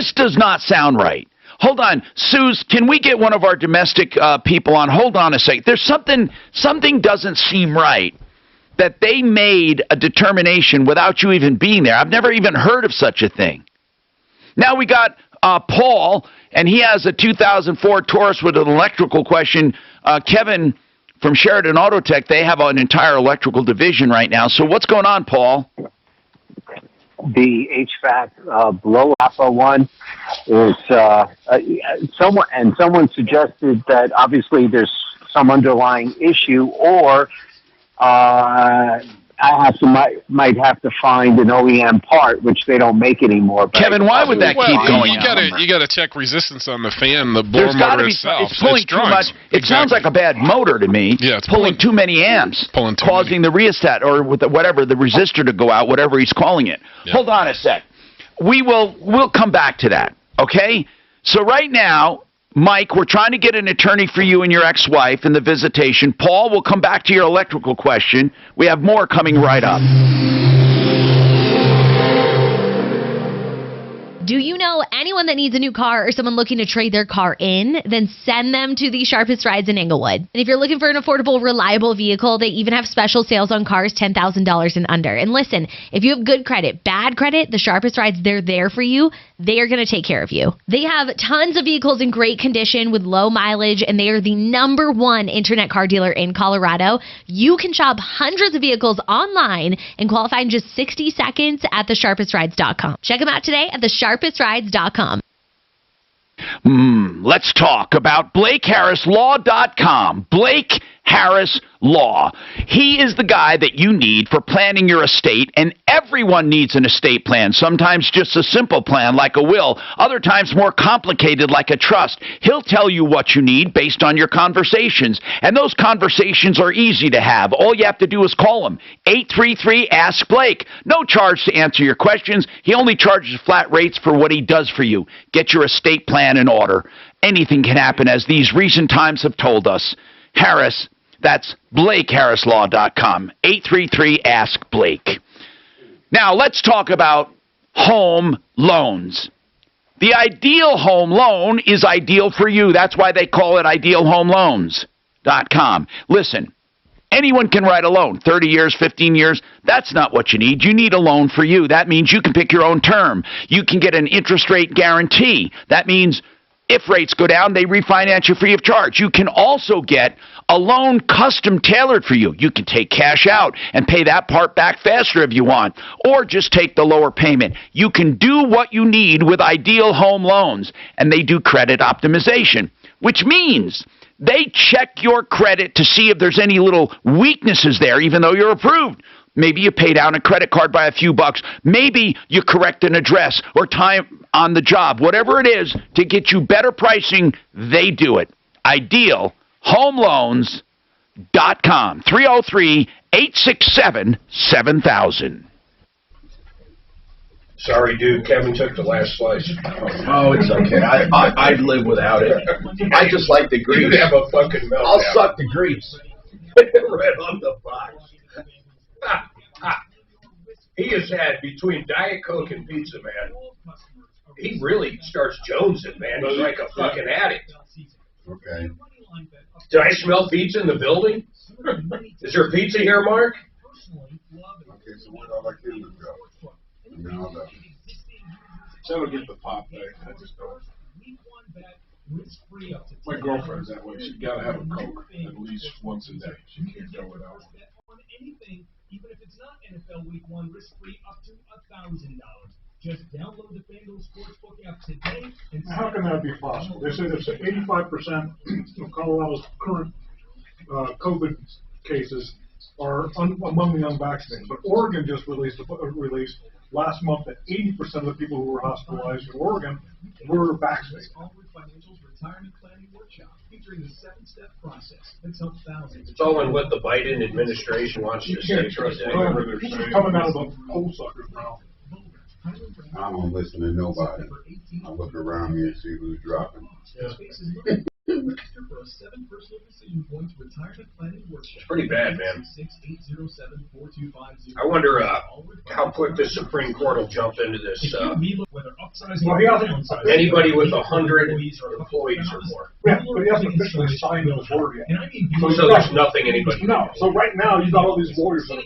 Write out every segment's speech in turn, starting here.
This does not sound right. Hold on. Suze, can we get one of our domestic people on? Hold on a sec. There's something doesn't seem right that they made a determination without you even being there. I've never even heard of such a thing. Now we got Paul, and he has a 2004 Taurus with an electrical question. Kevin from Sheridan Auto Tech, they have an entire electrical division right now. So what's going on, Paul? The HVAC blow APA one is someone suggested that obviously there's some underlying issue, or might have to find an OEM part, which they don't make anymore. Kevin, why would that keep going on? You got to check resistance on the fan, the blower motor itself. It's pulling too much. It sounds like a bad motor to me. Yeah, it's pulling too many amps, causing the rheostat or the resistor to go out, whatever he's calling it. Yeah. Hold on a sec. We'll come back to that. Okay. So right now, Mike, we're trying to get an attorney for you and your ex-wife in the visitation. Paul, we'll come back to your electrical question. We have more coming right up. Do you know anyone that needs a new car or someone looking to trade their car in? Then send them to the Sharpest Rides in Inglewood. And if you're looking for an affordable, reliable vehicle, they even have special sales on cars $10,000 and under. And listen, if you have good credit, bad credit, the Sharpest Rides, they're there for you. They are going to take care of you. They have tons of vehicles in great condition with low mileage, and they are the #1 internet car dealer in Colorado. You can shop hundreds of vehicles online and qualify in just 60 seconds at thesharpestrides.com. Check them out today at thesharpestrides.com. Let's talk about BlakeHarrisLaw.com. Blake Harris Law. He is the guy that you need for planning your estate, and everyone needs an estate plan. Sometimes just a simple plan like a will, other times more complicated like a trust. He'll tell you what you need based on your conversations, and those conversations are easy to have. All you have to do is call him, 833-ASK-BLAKE. No charge to answer your questions. He only charges flat rates for what he does for you. Get your estate plan in order. Anything can happen, as these recent times have told us. Harris, that's BlakeHarrisLaw.com, 833-ASK-BLAKE. Now, let's talk about home loans. The ideal home loan is ideal for you. That's why they call it IdealHomeLoans.com. Listen, anyone can write a loan, 30 years, 15 years. That's not what you need. You need a loan for you. That means you can pick your own term. You can get an interest rate guarantee. That means if rates go down, they refinance you free of charge. You can also get a loan custom tailored for you. You can take cash out and pay that part back faster if you want, or just take the lower payment. You can do what you need with Ideal Home Loans, and they do credit optimization, which means they check your credit to see if there's any little weaknesses there, even though you're approved. Maybe you pay down a credit card by a few bucks. Maybe you correct an address or time on the job. Whatever it is to get you better pricing, they do it. IdealHomeLoans.com. 303-867-7000. Sorry, dude. Kevin took the last slice. Oh, it's okay. I'd live without it. I just like the grease. You'd have a fucking meltdown. I'll suck the grease. Right on the box. He has had, between Diet Coke and pizza, man, he really starts jonesing, man. He's like a fucking addict. Okay. Did I smell pizza in the building? Is there pizza here, Mark? Okay, so where'd all our kids go? That'll get the pop back. I just don't. My girlfriend's that way. She's got to have a Coke at least once a day. She can't go without one. Even if it's not NFL Week 1, risk-free up to $1,000. Just download the FanDuel Sportsbook app today. And how can that be possible? They say that 85% of Colorado's current COVID cases are among the unvaccinated. But Oregon just released last month that 80% of the people who were hospitalized in Oregon were vaccinated. Financial's retirement planning workshop featuring the 7-step process that's helped thousands. It's all in what the Biden administration wants you to say. Trust whatever they're saying. Coming out of the whole sucker's mouth. I don't listen to nobody. I look around me and see who's dropping. Yeah. our 7 personal decision points retirement planning workshop. It's pretty bad, man. I wonder how quick the Supreme Court will jump into this. Anybody with 100 employees or more. Yeah, but he hasn't officially signed those word yet. So there's nothing anybody. No. So right now you got all these lawyers that are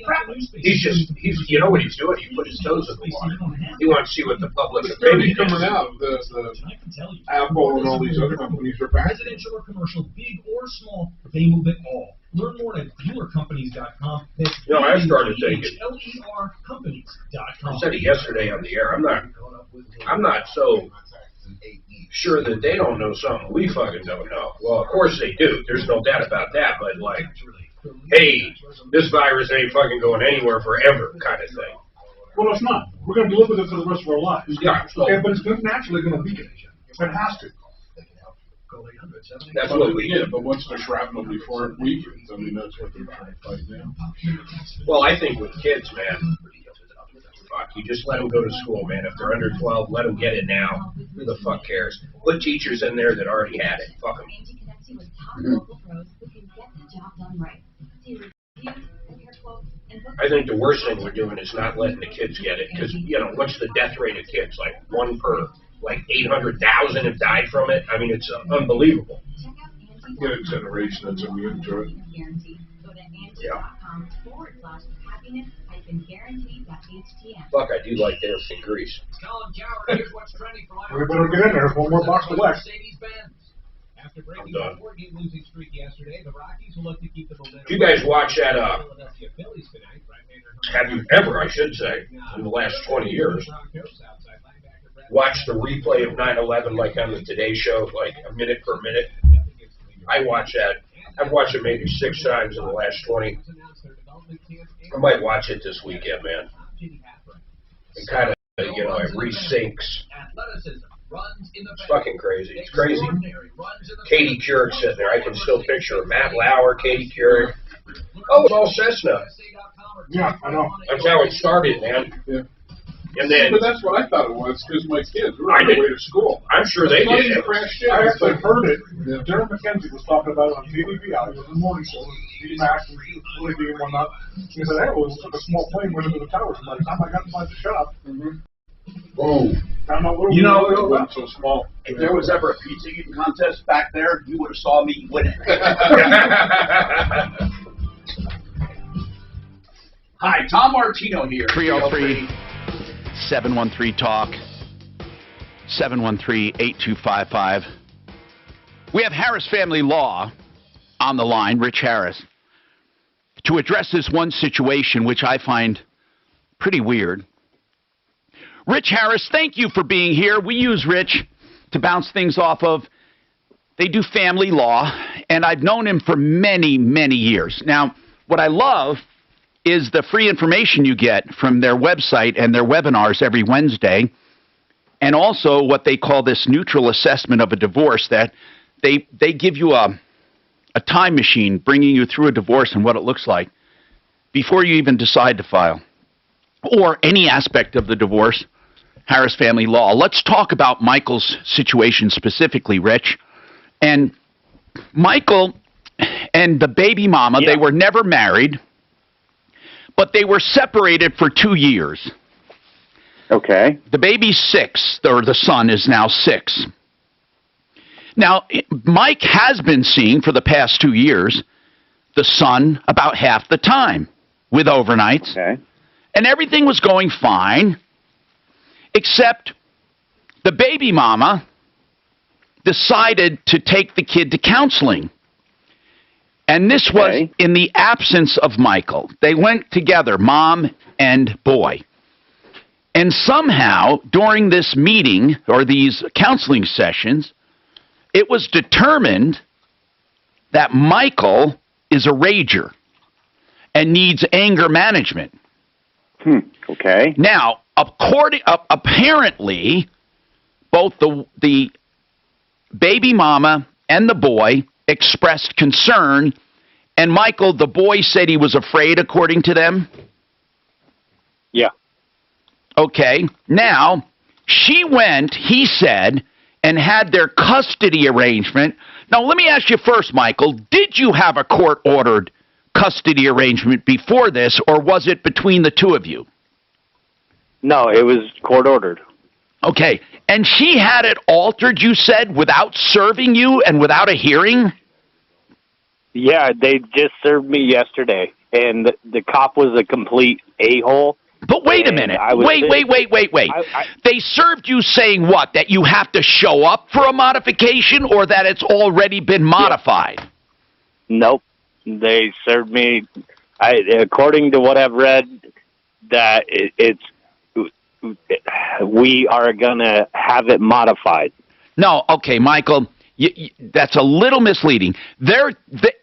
he's you know what he's doing? He put his toes in the water. He wants to see what the public opinion is. Coming out, the Apple and all these other companies are back. Residential or commercial, big or small, they move it all. Learn more at dealercompanies.com. No, I started thinking. LERcompanies.com. I said it yesterday on the air. I'm not so sure that they don't know something we fucking don't know. Well, of course they do. There's no doubt about that. But like, hey, this virus ain't fucking going anywhere forever, kind of thing. Well, it's not. We're going to live with it for the rest of our lives. Yeah. Okay, but it's naturally going to be. It has to. That's what we do. But what's the shrapnel before it weakens? I mean, that's what they're trying to fight now. Well, I think with kids, man, fuck, you just let them go to school, man. If they're under 12, let them get it now. Who the fuck cares? Put teachers in there that already had it. Fuck them. I think the worst thing we're doing is not letting the kids get it, because, you know, what's the death rate of kids? Like 1 per, like 800,000 have died from it. I mean, it's unbelievable. Get a generation that's immune to it. Yeah. Fuck, I do like their in Greece. We better get in there. One more box to wax. After breaking a 4-game losing streak yesterday, the Rockies will look to keep the momentum. You guys watch that, have you ever, I should say, in the last 20 years, watch the replay of 9/11 like on the Today Show, like a minute per minute? I watch that. I've watched it maybe 6 times in the last 20. I might watch it this weekend, man. It kind of, you know, it resyncs. It's fucking crazy. It's crazy. Katie Couric sitting there. I can still picture her. Matt Lauer, Katie Couric. Oh, it's all Cessna. Yeah, I know. That's how it started, man. Yeah. And then, but that's what I thought it was, because my kids were on their way to school. I'm sure they did. I actually heard it. Yeah. Darren McKenzie was talking about it on KBB. I was in the morning show with Max and Willie D and whatnot. He said, hey, it was like a small plane went into the towers. And by the time I got inside the shop, oh, you know, it wasn't so small. If there was ever a pizza eating contest back there, you would have saw me win it. Hi, Tom Martino here. 303-713-TALK. 713-8255. We have Harris Family Law on the line, Rich Harris, to address this one situation which I find pretty weird. Rich Harris, thank you for being here. We use Rich to bounce things off of. They do family law, and I've known him for many, many years. Now, what I love is the free information you get from their website and their webinars every Wednesday, and also what they call this neutral assessment of a divorce, that they give you a time machine bringing you through a divorce and what it looks like before you even decide to file, or any aspect of the divorce. Harris Family Law. Let's talk about Michael's situation specifically, Rich. And Michael and the baby mama, they were never married, but they were separated for 2 years. Okay. The baby's 6, or the son is now 6. Now, Mike has been seeing for the past 2 years the son about half the time with overnights. Okay. And everything was going fine, except the baby mama decided to take the kid to counseling. And this was in the absence of Michael. They went together, mom and boy. And somehow, during this meeting, or these counseling sessions, it was determined that Michael is a rager and needs anger management. Okay. Now, apparently, both the baby mama and the boy expressed concern, and Michael, the boy, said he was afraid, according to them. Yeah. Okay. Now, she went, he said, and had their custody arrangement Now, let me ask you first, Michael, did you have a court-ordered custody arrangement before this, or was it between the two of you? No, it was court-ordered. Okay, and she had it altered, you said, without serving you and without a hearing? Yeah, they just served me yesterday, and the cop was a complete a-hole. But wait a minute. Wait. They served you saying what? That you have to show up for a modification, or that it's already been modified? Nope. They served me, according to what I've read, that we are going to have it modified. No, okay, Michael, that's a little misleading.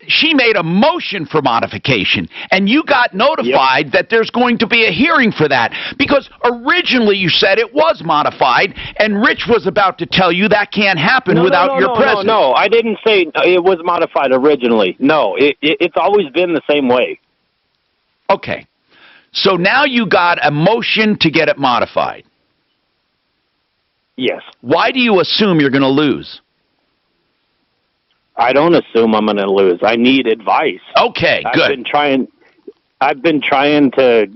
She made a motion for modification, and you got notified that there's going to be a hearing for that, because originally you said it was modified, and Rich was about to tell you that can't happen without your presence. No, I didn't say it was modified originally. No, it's always been the same way. Okay. So now you got a motion to get it modified. Yes. Why do you assume you're going to lose? I don't assume I'm going to lose. I need advice. Okay, good. I've been trying to.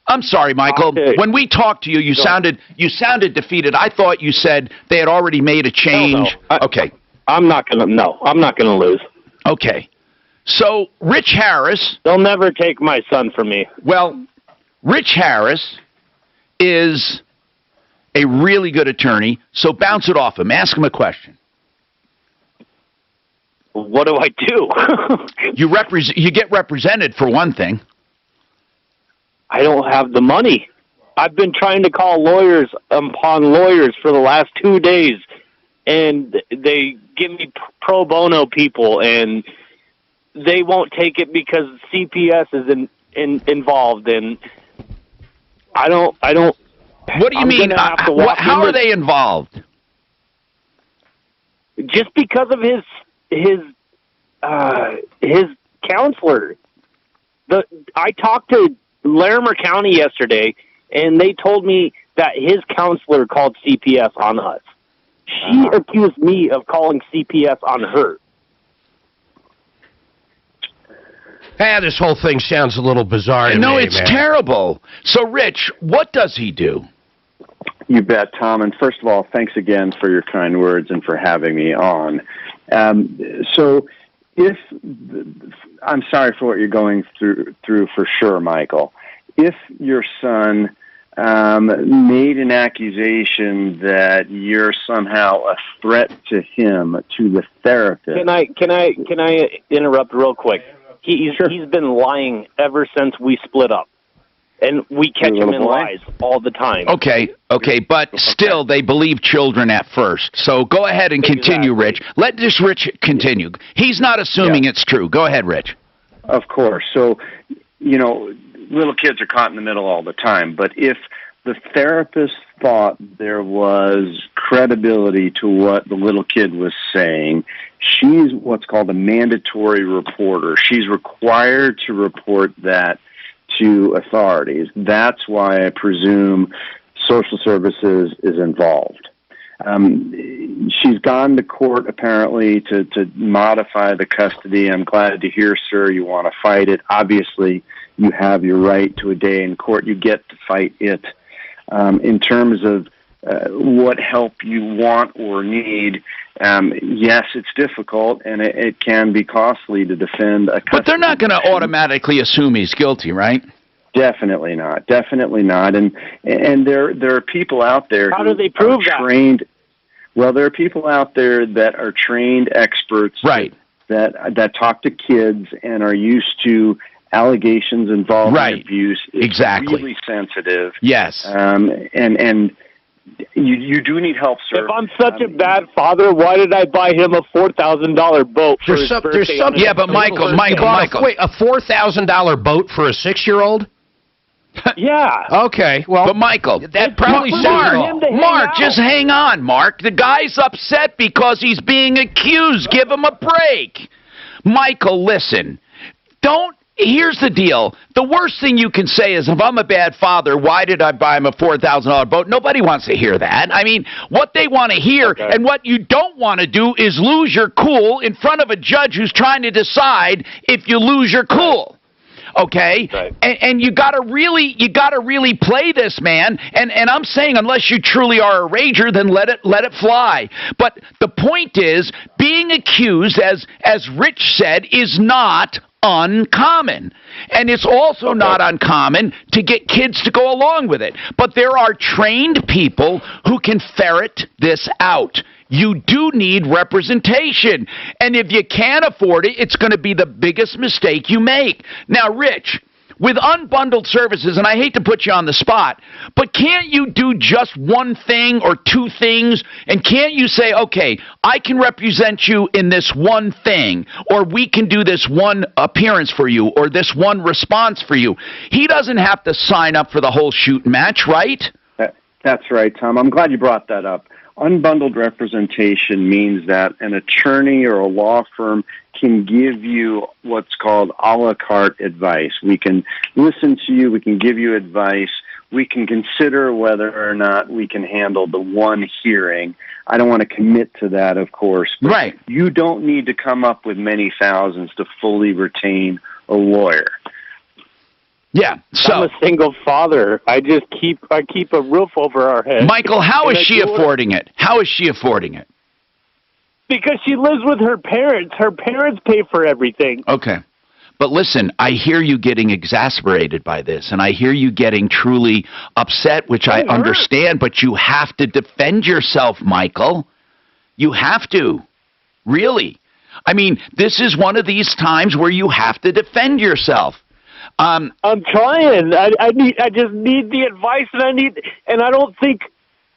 I'm sorry, Michael. When we talked to you, you sounded defeated. I thought you said they had already made a change. No. Okay. I'm not going to lose. Okay. So, Rich Harris... They'll never take my son from me. Well, Rich Harris is a really good attorney, so bounce it off him. Ask him a question. What do I do? You get represented, for one thing. I don't have the money. I've been trying to call lawyers upon lawyers for the last 2 days, and they give me pro bono people, and they won't take it because CPS is involved, and I don't. What do you mean? How are they involved? Just because of his counselor. I talked to Larimer County yesterday, and they told me that his counselor called CPS on us. She accused me of calling CPS on her. This whole thing sounds a little bizarre to me. No, it's terrible. So, Rich, what does he do? You bet, Tom. And first of all, thanks again for your kind words and for having me on. So, I'm sorry for what you're going through for sure, Michael. If your son made an accusation that you're somehow a threat to him, to the therapist. Can I interrupt real quick? He's been lying ever since we split up, and we catch him in lies all the time. Okay, but still, they believe children at first. So go ahead and continue, Rich. Let this Rich continue. He's not assuming it's true. Go ahead, Rich. Of course. So, little kids are caught in the middle all the time, but if the therapist thought there was credibility to what the little kid was saying, she's what's called a mandatory reporter. She's required to report that to authorities. That's why I presume social services is involved. She's gone to court apparently to modify the custody. I'm glad to hear, sir, you want to fight it. Obviously, you have your right to a day in court. You get to fight it. In terms of what help you want or need, yes, it's difficult, and it can be costly to defend a custody. But they're not going to automatically assume he's guilty, right? Definitely not. Definitely not. And there are people out there How do they prove trained. Well, there are people out there that are trained experts, right? That talk to kids and are used to allegations involving abuse. It's exactly. Really sensitive. Yes. And you do need help, sir. If I'm such a bad father, why did I buy him a $4,000 boat for his birthday? Yeah, but Michael. Wait, a $4,000 boat for a 6-year-old? Yeah. Okay. Well, but Michael, that probably Mark, just hang on, Mark. The guy's upset because he's being accused. Give him a break. Michael, listen. Don't here's the deal. The worst thing you can say is, if I'm a bad father, why did I buy him a $4,000 boat? Nobody wants to hear that. I mean, what they want to hear and what you don't want to do is lose your cool in front of a judge who's trying to decide if you lose your cool. Okay, right. And you gotta really play this, man. And I'm saying, unless you truly are a rager, then let it fly. But the point is, being accused, as Rich said, is not uncommon. And it's also not uncommon to get kids to go along with it. But there are trained people who can ferret this out. You do need representation. And if you can't afford it, it's going to be the biggest mistake you make. Now, Rich, with unbundled services, and I hate to put you on the spot, but can't you do just one thing or two things? And can't you say, okay, I can represent you in this one thing, or we can do this one appearance for you, or this one response for you? He doesn't have to sign up for the whole shoot match, right? That's right, Tom. I'm glad you brought that up. Unbundled representation means that an attorney or a law firm can give you what's called a la carte advice. We can listen to you, we can give you advice, we can consider whether or not we can handle the one hearing. I don't want to commit to that, of course. But right. You don't need to come up with many thousands to fully retain a lawyer. Yeah, so I'm a single father. I keep a roof over our head. Michael, how is she affording it? How is she affording it? Because she lives with her parents. Her parents pay for everything. Okay. But listen, I hear you getting exasperated by this, and I hear you getting truly upset, which I understand, but you have to defend yourself, Michael. You have to. Really. I mean, this is one of these times where you have to defend yourself. I'm trying. I just need the advice, and I don't think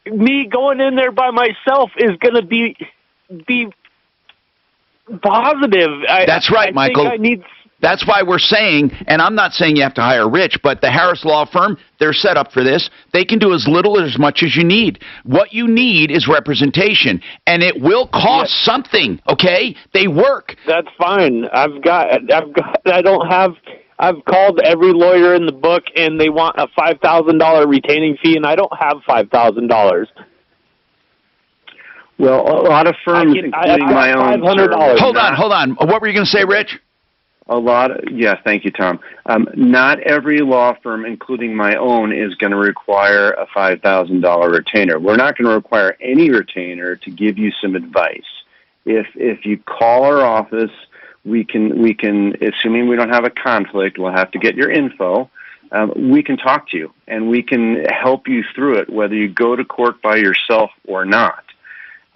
me going in there by myself is going to be positive. That's right, Michael. That's why we're saying, and I'm not saying you have to hire Rich, but the Harris Law Firm, they're set up for this. They can do as little or as much as you need. What you need is representation, and it will cost something. Okay, they work. That's fine. I've called every lawyer in the book, and they want a $5,000 retaining fee, and I don't have $5,000. Well, a lot of firms, including my own. $500. Hold on. What were you going to say, Rich? Thank you, Tom. Not every law firm, including my own, is going to require a $5,000 retainer. We're not going to require any retainer to give you some advice. If you call our office, we can, assuming we don't have a conflict, we'll have to get your info. We can talk to you, and we can help you through it, whether you go to court by yourself or not.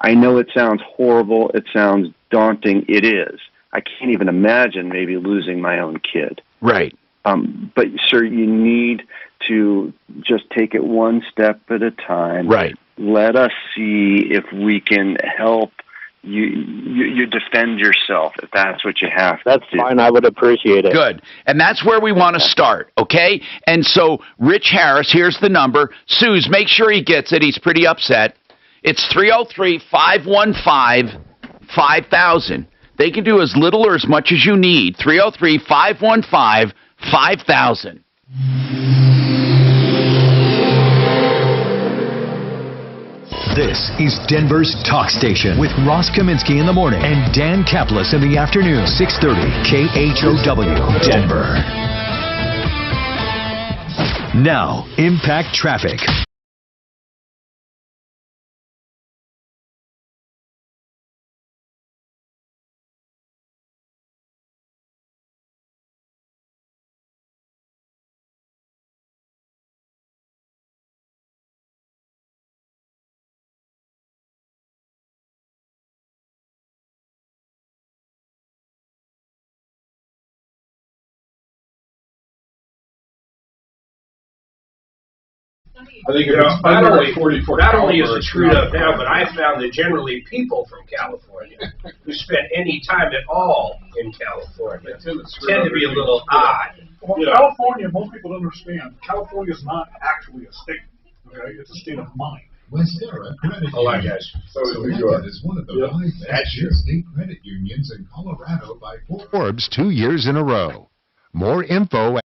I know it sounds horrible. It sounds daunting. It is. I can't even imagine maybe losing my own kid. Right. But, sir, you need to just take it one step at a time. Right. Let us see if we can help you defend yourself, if that's what you have to do. That's fine. I would appreciate it. Good. And that's where we want to start, okay? And so, Rich Harris, here's the number. Suze, make sure he gets it. He's pretty upset. It's 303-515-5000. They can do as little or as much as you need. 303-515-5000. This is Denver's Talk Station with Ross Kaminsky in the morning and Dan Kaplis in the afternoon. 630 KHOW, Denver. Now, Impact Traffic. I think not only is it screwed up now, but I found that generally people from California who spend any time at all in California tend to be a little odd. Well, California, most people don't understand, California is not actually a state. Okay, it's a state of mind. Westera Credit Hold on, Union. guys. Selected as one of the 5 best state credit unions in Colorado by Forbes 2 years in a row. More info at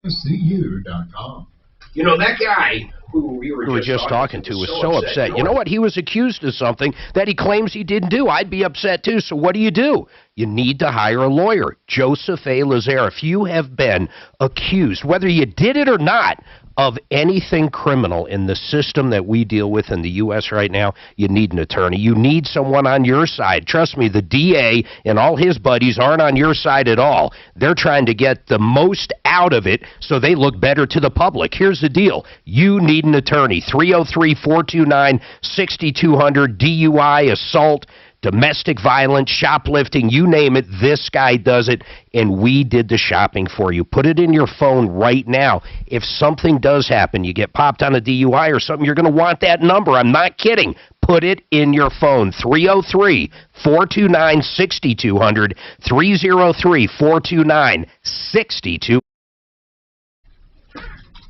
cu.com. You know, that guy who we were just talking to was so upset. You know what? He was accused of something that he claims he didn't do. I'd be upset too. So what do? You need to hire a lawyer. Joseph A. Lazare. If you have been accused, whether you did it or not, of anything criminal in the system that we deal with in the U.S. right now, you need an attorney. You need someone on your side. Trust me, the DA and all his buddies aren't on your side at all. They're trying to get the most out of it so they look better to the public. Here's the deal. You need an attorney. 303-429-6200, DUI, assault, domestic violence, shoplifting, you name it, this guy does it, and we did the shopping for you. Put it in your phone right now. If something does happen, you get popped on a DUI or something, you're going to want that number. I'm not kidding. Put it in your phone. 303-429-6200, 303-429-6200.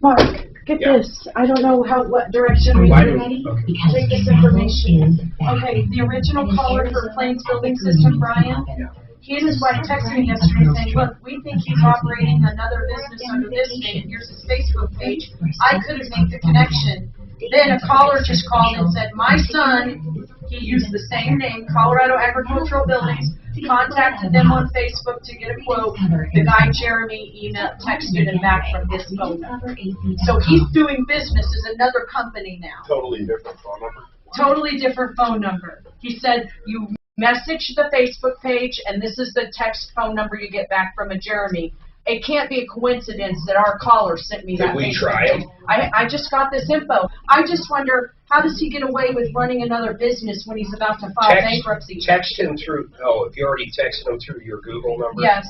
Mark, get this. I don't know what direction we take this information. Okay, the original caller for Plains Building System, Brian, he and his wife texted me yesterday saying, look, we think he's operating another business under this name, and here's his Facebook page. I couldn't make the connection. Then a caller just called and said, my son, he used the same name, Colorado Agricultural Buildings, contacted them on Facebook to get a quote. The guy, Jeremy, texted him back from his phone number. So he's doing business as another company now. Totally different phone number? Totally different phone number. He said, you message the Facebook page, and this is the text phone number you get back from a Jeremy. It can't be a coincidence that our caller sent me that. Did we try him? I just got this info. I just wonder, how does he get away with running another business when he's about to file bankruptcy? Text him through, if you already texted him through your Google number? Yes.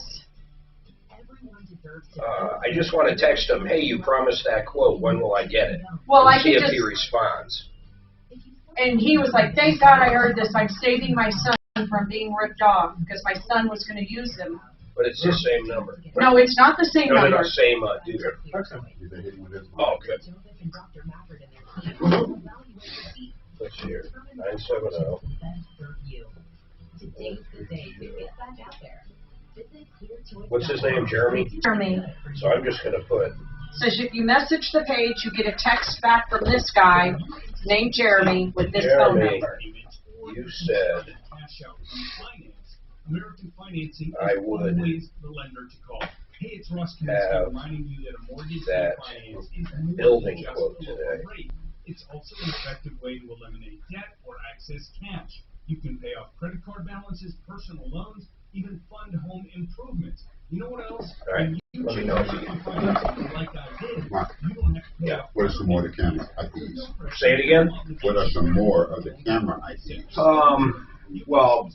I just want to text him, hey, you promised that quote, when will I get it? Well, I see can if he responds. And he was like, thank God I heard this. I'm saving my son from being ripped off because my son was going to use them. But it's the same number. No, it's not the same number. No, same dude. Oh, good. Let's see here. 970. What's his name, Jeremy? Jeremy. So I'm just going to put... Says if you message the page, you get a text back from this guy named Jeremy with this phone number. You said... American Financing I is would always the lender to call. Hey, it's Ross have reminding you that a mortgage that refinance is building more than quote just today. a rate. It's also an effective way to eliminate debt or access cash. You can pay off credit card balances, personal loans, even fund home improvements. You know what else? All right. Let me know if you like I did, you don't have to pay off. What are some more of the camera IDs? Say it again? What are some more of the camera IDs? Well,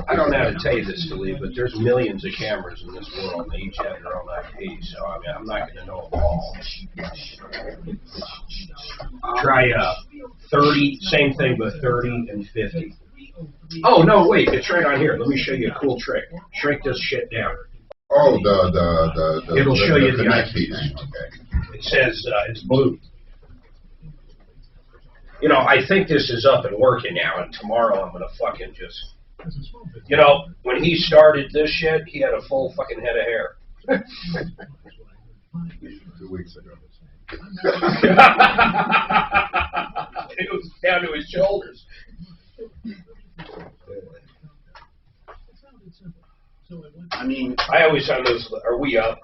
I don't know how to tell you this, Lee, but there's millions of cameras in this world. They each have their own IP, so I mean, I'm not going to know them all. Try 30, same thing, but 30 and 50. Oh, no, wait, it's right on here. Let me show you a cool trick. Shrink this shit down. Oh, It'll show you the next IP. name. Okay. It says it's blue. You know, I think this is up and working now, and tomorrow I'm going to fucking just... You know, when he started this shit, he had a full fucking head of hair. 2 weeks ago. It was down to his shoulders. I mean... I always found those... Are we up?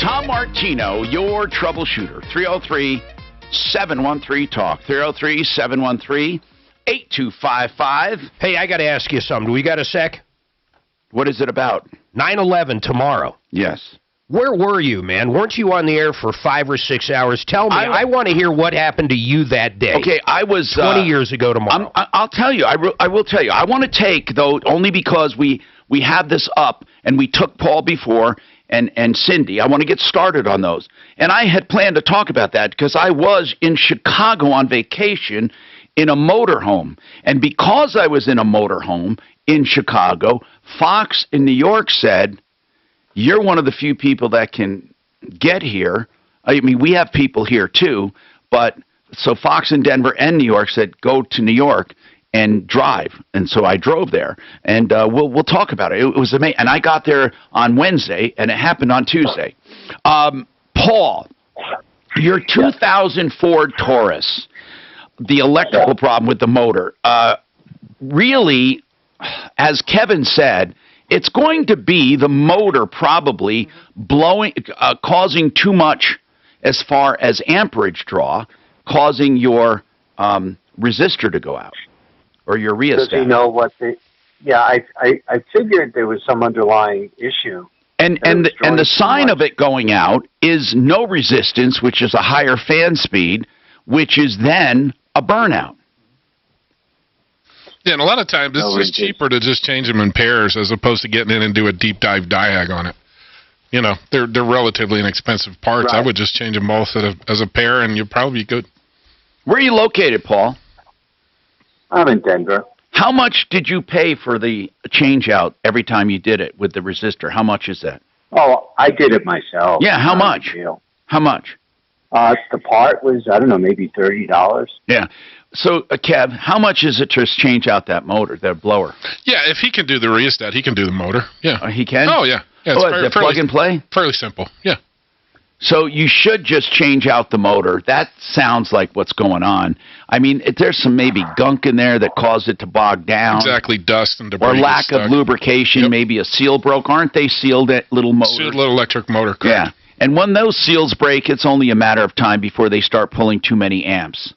Tom Martino, your troubleshooter. 303-713-TALK. 303-713-8255. Hey, I got to ask you something. Do we got a sec? What is it about? 9/11 tomorrow. Yes. Where were you, man? Weren't you on the air for 5 or 6 hours? Tell me. I want to hear what happened to you that day. Okay, I was 20 years ago tomorrow. I'll tell you. I will tell you. I want to take, though, only because we have this up and we took Paul before and Cindy. I want to get started on those. And I had planned to talk about that because I was in Chicago on vacation in a motorhome. And because I was in a motorhome in Chicago, Fox in New York said, you're one of the few people that can get here. I mean, we have people here too, but so Fox in Denver and New York said, go to New York and drive. And so I drove there, and we'll talk about it. It was amazing. And I got there on Wednesday, and it happened on Tuesday. Paul, your 2000 Ford Taurus, the electrical problem with the motor, really, as Kevin said, it's going to be the motor probably blowing, causing too much as far as amperage draw, causing your resistor to go out or your rheostat. Does he know what the? Yeah, I figured there was some underlying issue. And the sign of it going out is no resistance, which is a higher fan speed, which is then a burnout. Yeah, and a lot of times it's just cheaper to just change them in pairs as opposed to getting in and do a deep dive diag on it. You know, they're relatively inexpensive parts. Right. I would just change them both as a pair, and you'll probably be good. Where are you located, Paul? I'm in Denver. How much did you pay for the change out every time you did it with the resistor? How much is that? Oh, I did it myself. Yeah, how much? How much? The part was, I don't know, maybe $30. Yeah. So, Kev, how much is it to change out that motor, that blower? Yeah, if he can do the rheostat, he can do the motor. Yeah. He can? Oh, yeah. It's is it plug and play? Fairly simple, yeah. So you should just change out the motor. That sounds like what's going on. I mean, there's some maybe gunk in there that caused it to bog down. Exactly, dust and debris. Or lack of lubrication. Maybe a seal broke. Aren't they sealed little motors? Sealed little electric motor, correct. Yeah. And when those seals break, it's only a matter of time before they start pulling too many amps.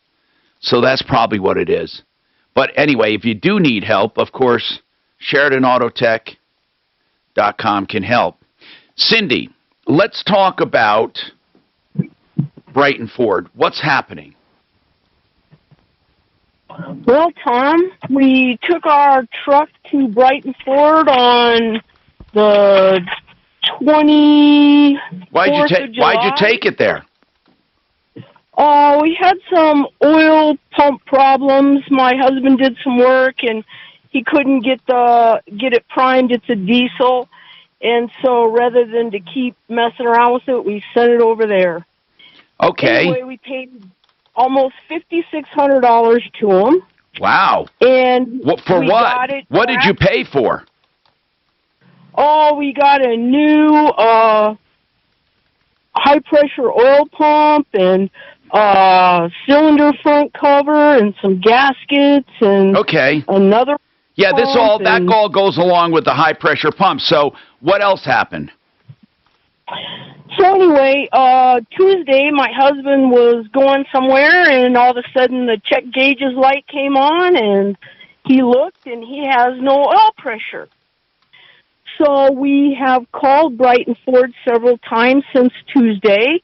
So that's probably what it is. But anyway, if you do need help, of course, SheridanAutoTech.com can help. Cindy, let's talk about Brighton Ford. What's happening? Well, Tom, we took our truck to Brighton Ford on the 24th Why'd you take it there? We had some oil pump problems. My husband did some work, and he couldn't get it primed. It's a diesel, and so rather than to keep messing around with it, we sent it over there. Okay. Anyway, we paid almost $5,600 to him. Wow. And for what? What did you pay for? Oh, we got a new high-pressure oil pump and cylinder front cover and some gaskets and another. Yeah, that all goes along with the high-pressure pump. So what else happened? So anyway, Tuesday, my husband was going somewhere, and all of a sudden the check gauge's light came on, and he looked, and he has no oil pressure. So we have called Brighton Ford several times since Tuesday,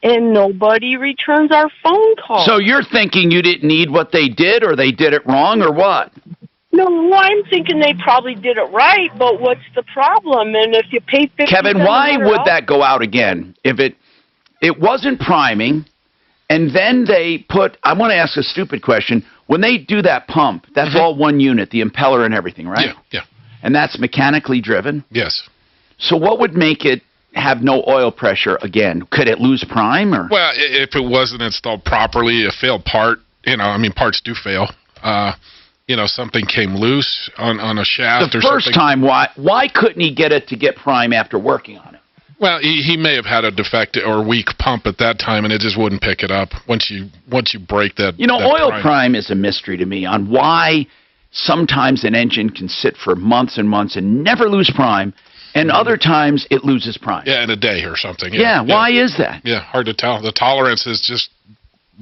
and nobody returns our phone call. So you're thinking you didn't need what they did, or they did it wrong, or what? No, I'm thinking they probably did it right, but what's the problem? And if you pay $50, Kevin, why would that go out again? If it wasn't priming, and then they put, I want to ask a stupid question. When they do that pump, that's all one unit, the impeller and everything, right? Yeah. And that's mechanically driven? Yes. So what would make it have no oil pressure again? Could it lose prime? Or? Well, if it wasn't installed properly, a failed part, parts do fail. Something came loose on a shaft or something. The first time, why couldn't he get it to get prime after working on it? Well, he may have had a defective or weak pump at that time, and it just wouldn't pick it up once you break that. Oil prime is a mystery to me on why sometimes an engine can sit for months and months and never lose prime, and other times it loses prime. Yeah, in a day or something. Yeah, why is that? Yeah, hard to tell. The tolerance is just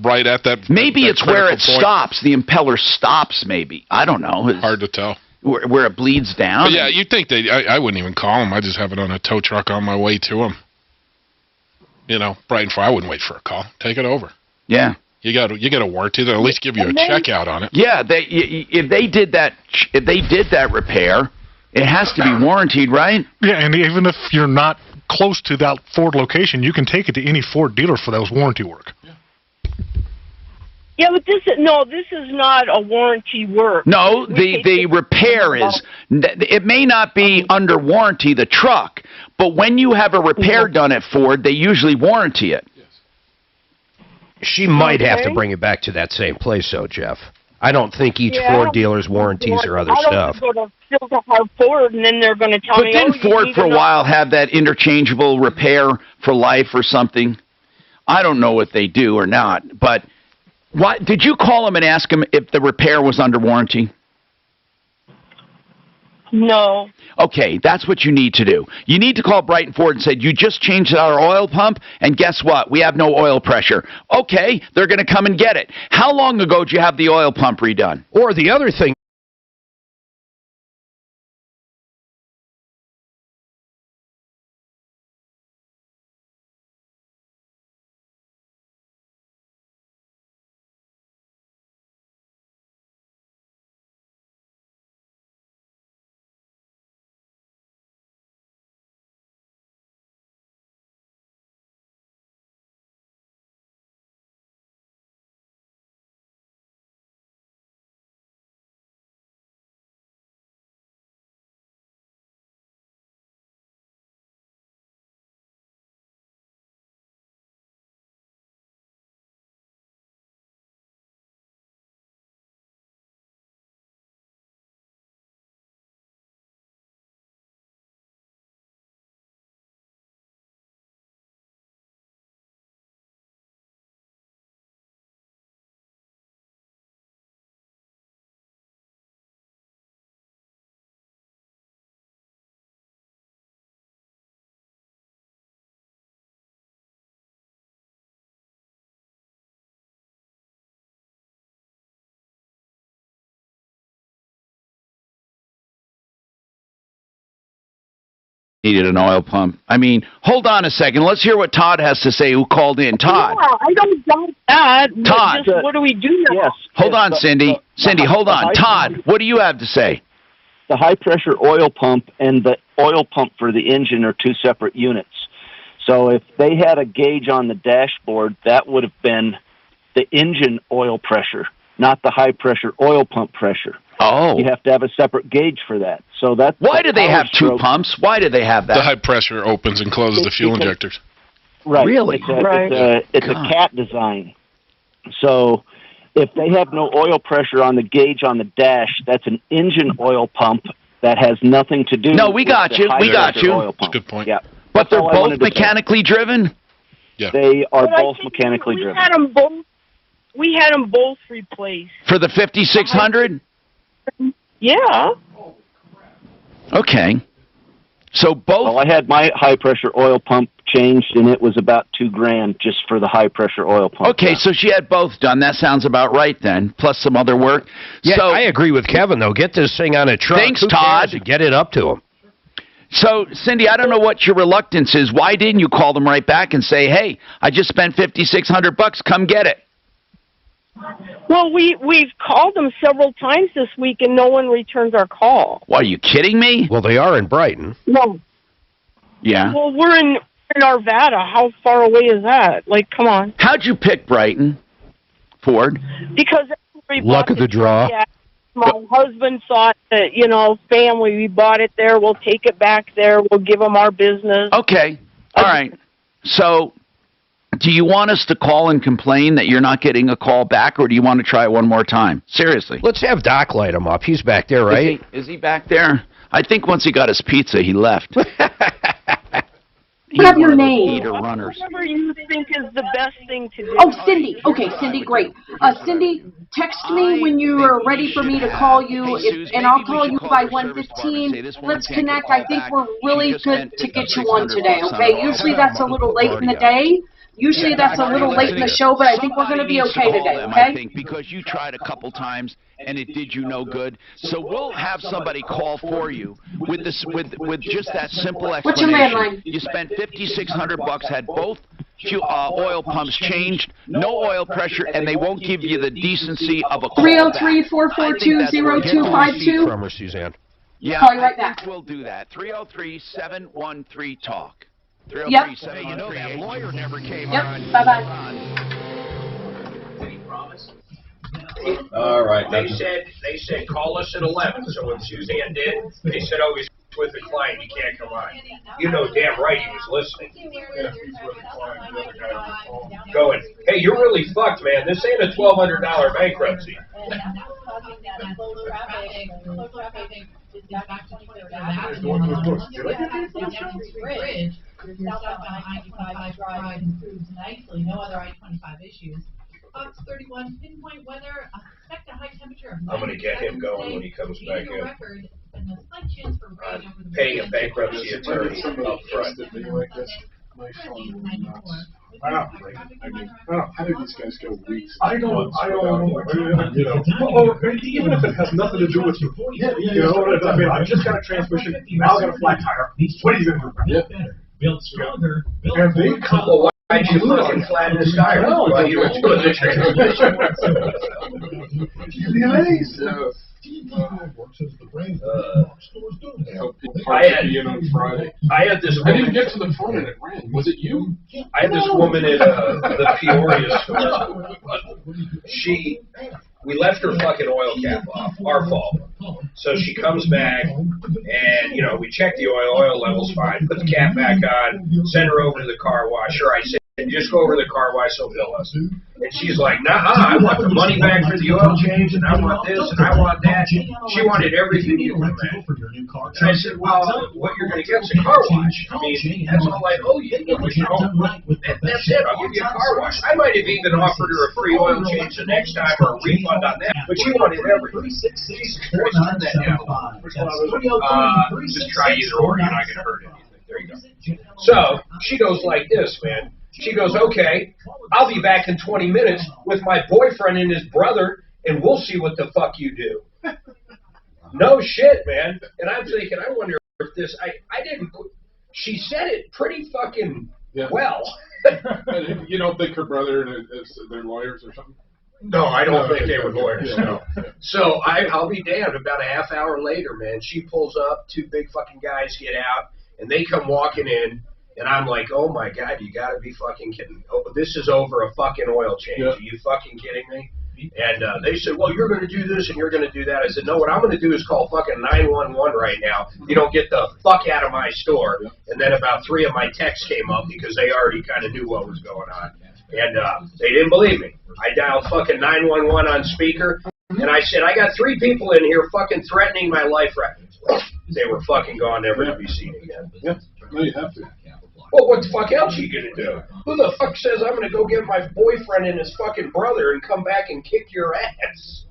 right at that. Maybe that it's where it critical point. stops. The impeller stops. Maybe, I don't know. It's hard to tell. Where it bleeds down. But yeah, you'd think I wouldn't even call them. I just have it on a tow truck on my way to them. You know, Brighton Fire. I wouldn't wait for a call. Take it over. Yeah. You got a warranty. They'll at least give you a checkout on it. Yeah, if they did that repair, it has to be warranted, right? Yeah, and even if you're not close to that Ford location, you can take it to any Ford dealer for those warranty work. Yeah, but this is not a warranty work. No, the repair is. It may not be under warranty, the truck, but when you have a repair done at Ford, they usually warranty it. She might have to bring it back to that same place, though, Jeff. I don't think each Ford dealer's warranties or other stuff. I don't go to still have Ford, and then they're going to tell me. But didn't Ford for a while have that interchangeable repair for life or something? I don't know what they do or not, but why did you call them and ask them if the repair was under warranty? No. Okay, that's what you need to do. You need to call Brighton Ford and say, you just changed our oil pump, and guess what? We have no oil pressure. Okay, they're going to come and get it. How long ago did you have the oil pump redone? Or the other thing. Needed an oil pump. I mean, hold on a second. Let's hear what Todd has to say, who called in. Todd. Yeah, I don't doubt that. Todd. Just, what do we do now? Yes. Hold on, Cindy. Cindy, hold on. Todd, what do you have to say? The high-pressure oil pump and the oil pump for the engine are two separate units. So if they had a gauge on the dashboard, that would have been the engine oil pressure, not the high-pressure oil pump pressure. Oh. You have to have a separate gauge for that. So that's why do they have two pumps? Why do they have that? The high pressure opens and closes the fuel injectors. Right. Really? It's a cat design. So if they have no oil pressure on the gauge on the dash, that's an engine oil pump that has nothing to do. No, we got you. We got you. Oil pump. That's a good point. Yeah. But they're both mechanically driven? Yeah. They are But both mechanically driven. We had them both replaced. For the 5600? Yeah. Okay. So both. Well, I had my high pressure oil pump changed, and it was about $2,000 just for the high pressure oil pump. Okay, so she had both done. That sounds about right then, plus some other work. Yeah, so, I agree with Kevin, though. Get this thing on a truck. Thanks, Who Todd. cares? And get it up to him. So, Cindy, I don't know what your reluctance is. Why didn't you call them right back and say, hey, I just spent $5,600. Come get it? Well, we've called them several times this week, and no one returns our call. What, are you kidding me? Well, they are in Brighton. No. Yeah. Well, we're in Arvada. How far away is that? Like, come on. How'd you pick Brighton, Ford? Because everybody Luck bought of the draw. Yeah. My husband thought that, family, we bought it there. We'll take it back there. We'll give them our business. Okay. All right. So, do you want us to call and complain that you're not getting a call back, or do you want to try it one more time? Seriously. Let's have Doc light him up. He's back there, right? Is he back there? I think once he got his pizza, he left. Have your name. Whatever you think is the best thing to do. Oh, Cindy. Okay, Cindy, great. Cindy, text me when you are ready for me to call you, and I'll call you by 1:15. Let's connect. I think we're really good to get you on today, okay? Usually that's a little late in the day. Usually that's a little late in the show, but I think we're going to be okay today, okay? I think because you tried a couple times and it did you no good. So we'll have somebody call for you with this, with just that simple explanation. What's your landline? You spent $5,600, had both oil pumps changed, no oil pressure, and they won't give you the decency of a call 303-442-0252. From her, Suzanne. Yeah, Call you right back. We'll do that. 303-713-TALK. Yep. Hey, you know that lawyer never came on. Yep. Bye-bye. All right. They said call us at 11. So what Suzanne did, they said, oh, he's with the client. He can't come on. You know damn right he was listening. Going, hey, you're really fucked, man. This ain't a $1,200 bankruptcy. No other I-25 issues. Fox 31 pinpoint weather, expect a high temperature of I'm going to get him going when he comes back in. record and a slight chance for rain over the Paying a bankruptcy attorney up front. Wow. How did these guys go weeks? I don't, you know, even if it has nothing to do with you. You know, I mean, I just got a transmission, now I got a flat tire. What are you going to do? Build stronger. And they come. Well, why'd you fucking flatten this tire? Well, you were doing the transmission. I had this. I didn't get to the phone and it rang. Was it you? I had this woman at the Peoria store. We left her fucking oil cap off. Our fault. So she comes back, and, you know, we check the oil level's fine, put the cap back on, send her over to the car washer. I said, just go over to the car wash, so bill us. And she's like, nah, I want the money back for the oil change, and I want this, and I want that. She wanted everything you were mad. And I said, well, what you're going to get is a car wash. I mean, that's all I owe you. That's it. I'll give you a car wash. I might have even offered her a free oil change the next time or a refund on that, but she wanted everything. Jesus Christ, turn that down. Just try either or. You're not going to hurt anything. There you go. So she goes like this, man. She goes, okay, I'll be back in 20 minutes with my boyfriend and his brother, and we'll see what the fuck you do. No shit, man. And I'm thinking, I wonder if this, I didn't, she said it pretty fucking well. You don't think her brother and they're lawyers or something? No, I don't think they were lawyers, no. So I'll be damned. About a half hour later, man, she pulls up, two big fucking guys get out, and they come walking in. And I'm like, oh my God, you gotta be fucking kidding. Oh, this is over a fucking oil change. Are you fucking kidding me? And they said, well, you're gonna do this and you're gonna do that. I said, no, what I'm gonna do is call fucking 911 right now. You don't get the fuck out of my store. And then about 3 of my texts came up because they already kind of knew what was going on. And they didn't believe me. I dialed fucking 911 on speaker. And I said, I got 3 people in here fucking threatening my life right now. They were fucking gone, never to be seen again. Yeah, no, you have to. Well, what the fuck else are you going to do? Who the fuck says I'm going to go get my boyfriend and his fucking brother and come back and kick your ass?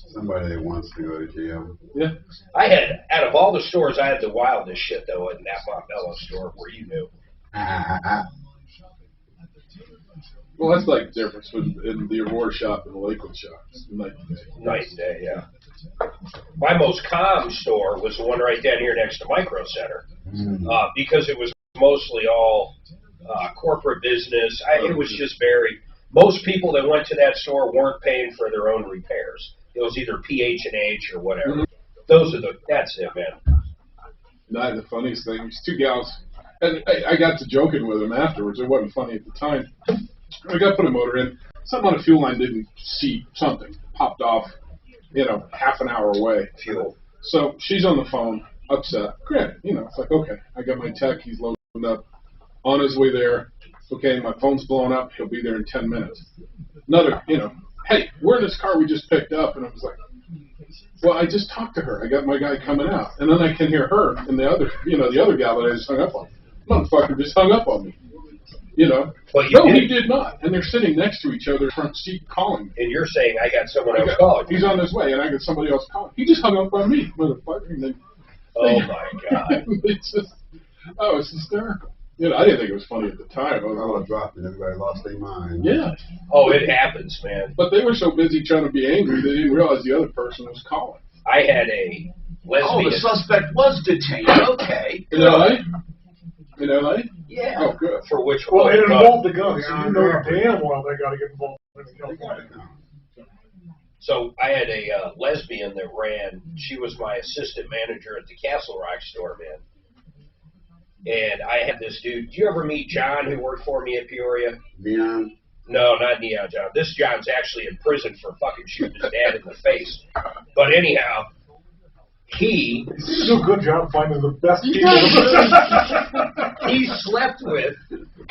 Somebody that wants to go to jail. Yeah. I had, out of all the stores, I had the wildest shit, though, in that Montbello store where you knew. Well, that's like the difference in the Aurora shop and the Lakewood shop. Night and day, yeah. My most calm store was the one right down here next to Micro Center, because it was mostly all corporate business. It was just very. Most people that went to that store weren't paying for their own repairs. It was either PH&H or whatever. That's it, man. Not the funniest thing. These 2 gals, and I got to joking with them afterwards. It wasn't funny at the time. I got to put a motor in. Something on the fuel line didn't see something. Popped off, half an hour away. Fuel. So she's on the phone, upset. Granted, it's like, okay, I got my tech. He's loading up. On his way there. Okay, my phone's blowing up. He'll be there in 10 minutes. Another, hey, we're in this car we just picked up. And I was like, well, I just talked to her. I got my guy coming out. And then I can hear her and the other gal that I just hung up on. Motherfucker just hung up on me. You know? But you no, did. he did not. And they're sitting next to each other, front seat, calling me. And you're saying I got someone else calling. He's on his way, and I got somebody else calling. He just hung up on me, motherfucker. And they, oh, my God. It's hysterical. You know, I didn't think it was funny at the time. I was dropping. Everybody lost their mind. Yeah. Oh, it happens, man. But they were so busy trying to be angry, they didn't realize the other person was calling. I had a lesbian. Oh, the suspect was detained. Okay. In L.A.? In L.A.? Yeah. Oh, good. For which Well, one? it involved the gun, so you know damn well they got to get involved in California. So I had a lesbian that ran. She was my assistant manager at the Castle Rock store, man. And I had this dude. Do you ever meet John, who worked for me at Peoria? Neon? No, not Neon John. This John's actually in prison for fucking shooting his dad in the face. But anyhow, he do a good job finding the best people. he slept with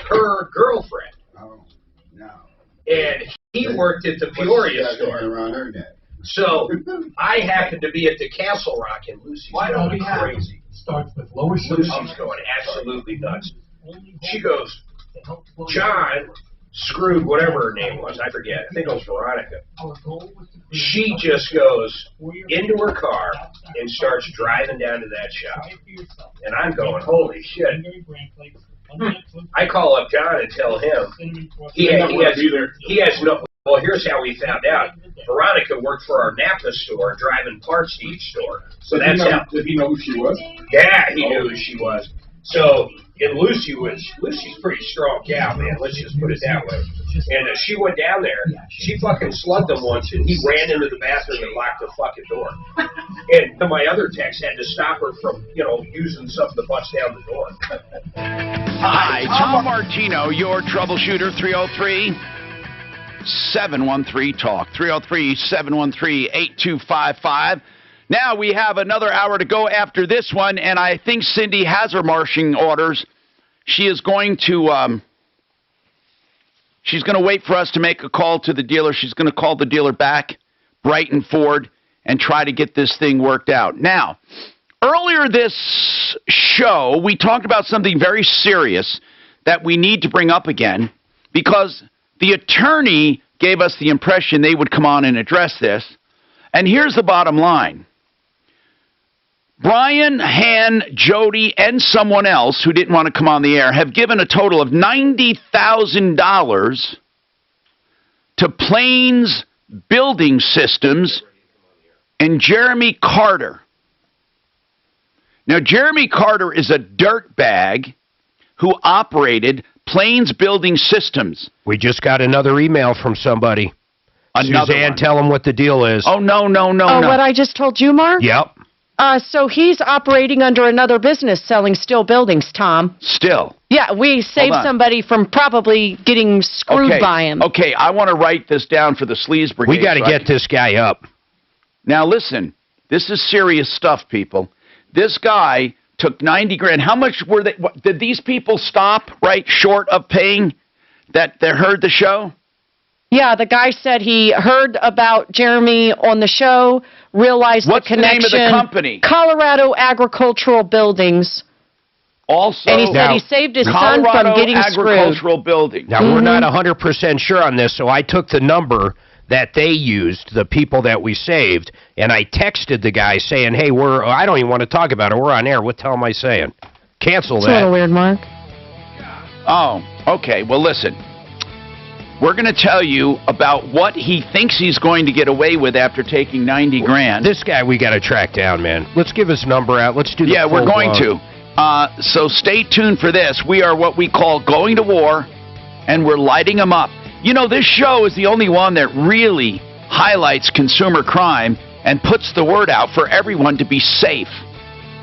her girlfriend. Oh, no. And he worked at the Peoria store. Around her neck. So I happened to be at the Castle Rock, and Lucy's going crazy. Starts with lower Lucy's going absolutely nuts. She goes, John screwed whatever her name was. I forget. I think it was Veronica. She just goes into her car and starts driving down to that shop. And I'm going, holy shit. I call up John and tell him he has no. Well, here's how we found out. Veronica worked for our Napa store, driving parts to each store. So that's how. Did he know who she was? Yeah, he knew who she was. So, and Lucy's pretty strong gal, man. Let's just put it that way. And she went down there. She fucking slugged him once, and he ran into the bathroom and locked the fucking door. And my other techs had to stop her from, using something to bust down the door. Hi, Tom Martino, your troubleshooter, 303-713-TALK, 303-713-8255. Now we have another hour to go after this one, and I think Cindy has her marching orders. She is going to she's going to wait for us to make a call to the dealer. She's going to call the dealer back, Brighton Ford, and try to get this thing worked out. Now, earlier this show, we talked about something very serious that we need to bring up again because the attorney gave us the impression they would come on and address this. And here's the bottom line. Brian, Han, Jody, and someone else who didn't want to come on the air have given a total of $90,000 to Plains Building Systems and Jeremy Carter. Now, Jeremy Carter is a dirtbag who operated Plains Building Systems. We just got another email from somebody. Suzanne, tell him what the deal is. Oh, no. What I just told you, Mark? Yep. So he's operating under another business selling steel buildings, Tom. Still? Yeah, we saved somebody from probably getting screwed by him. Okay, I want to write this down for the Sleaze Brigade. We got to get this guy up. Now, listen, this is serious stuff, people. This guy took $90,000. How much were they? Did these people stop right short of paying that they heard the show? Yeah, the guy said he heard about Jeremy on the show, realized What's the connection. What's the name of the company? Colorado Agricultural Buildings. Also, and he said he saved his son from getting Agricultural screwed. Building. Now, we're not 100% sure on this, so I took the number that they used, the people that we saved, and I texted the guy saying, hey, I don't even want to talk about it. We're on air. What the hell am I saying? Cancel that. It's a little weird, Mark. Oh, okay. Well, listen. We're going to tell you about what he thinks he's going to get away with after taking $90,000. This guy we got to track down, man. Let's give his number out. Let's do the Yeah, we're going to. So stay tuned for this. We are what we call going to war, and we're lighting them up. You know, this show is the only one that really highlights consumer crime and puts the word out for everyone to be safe.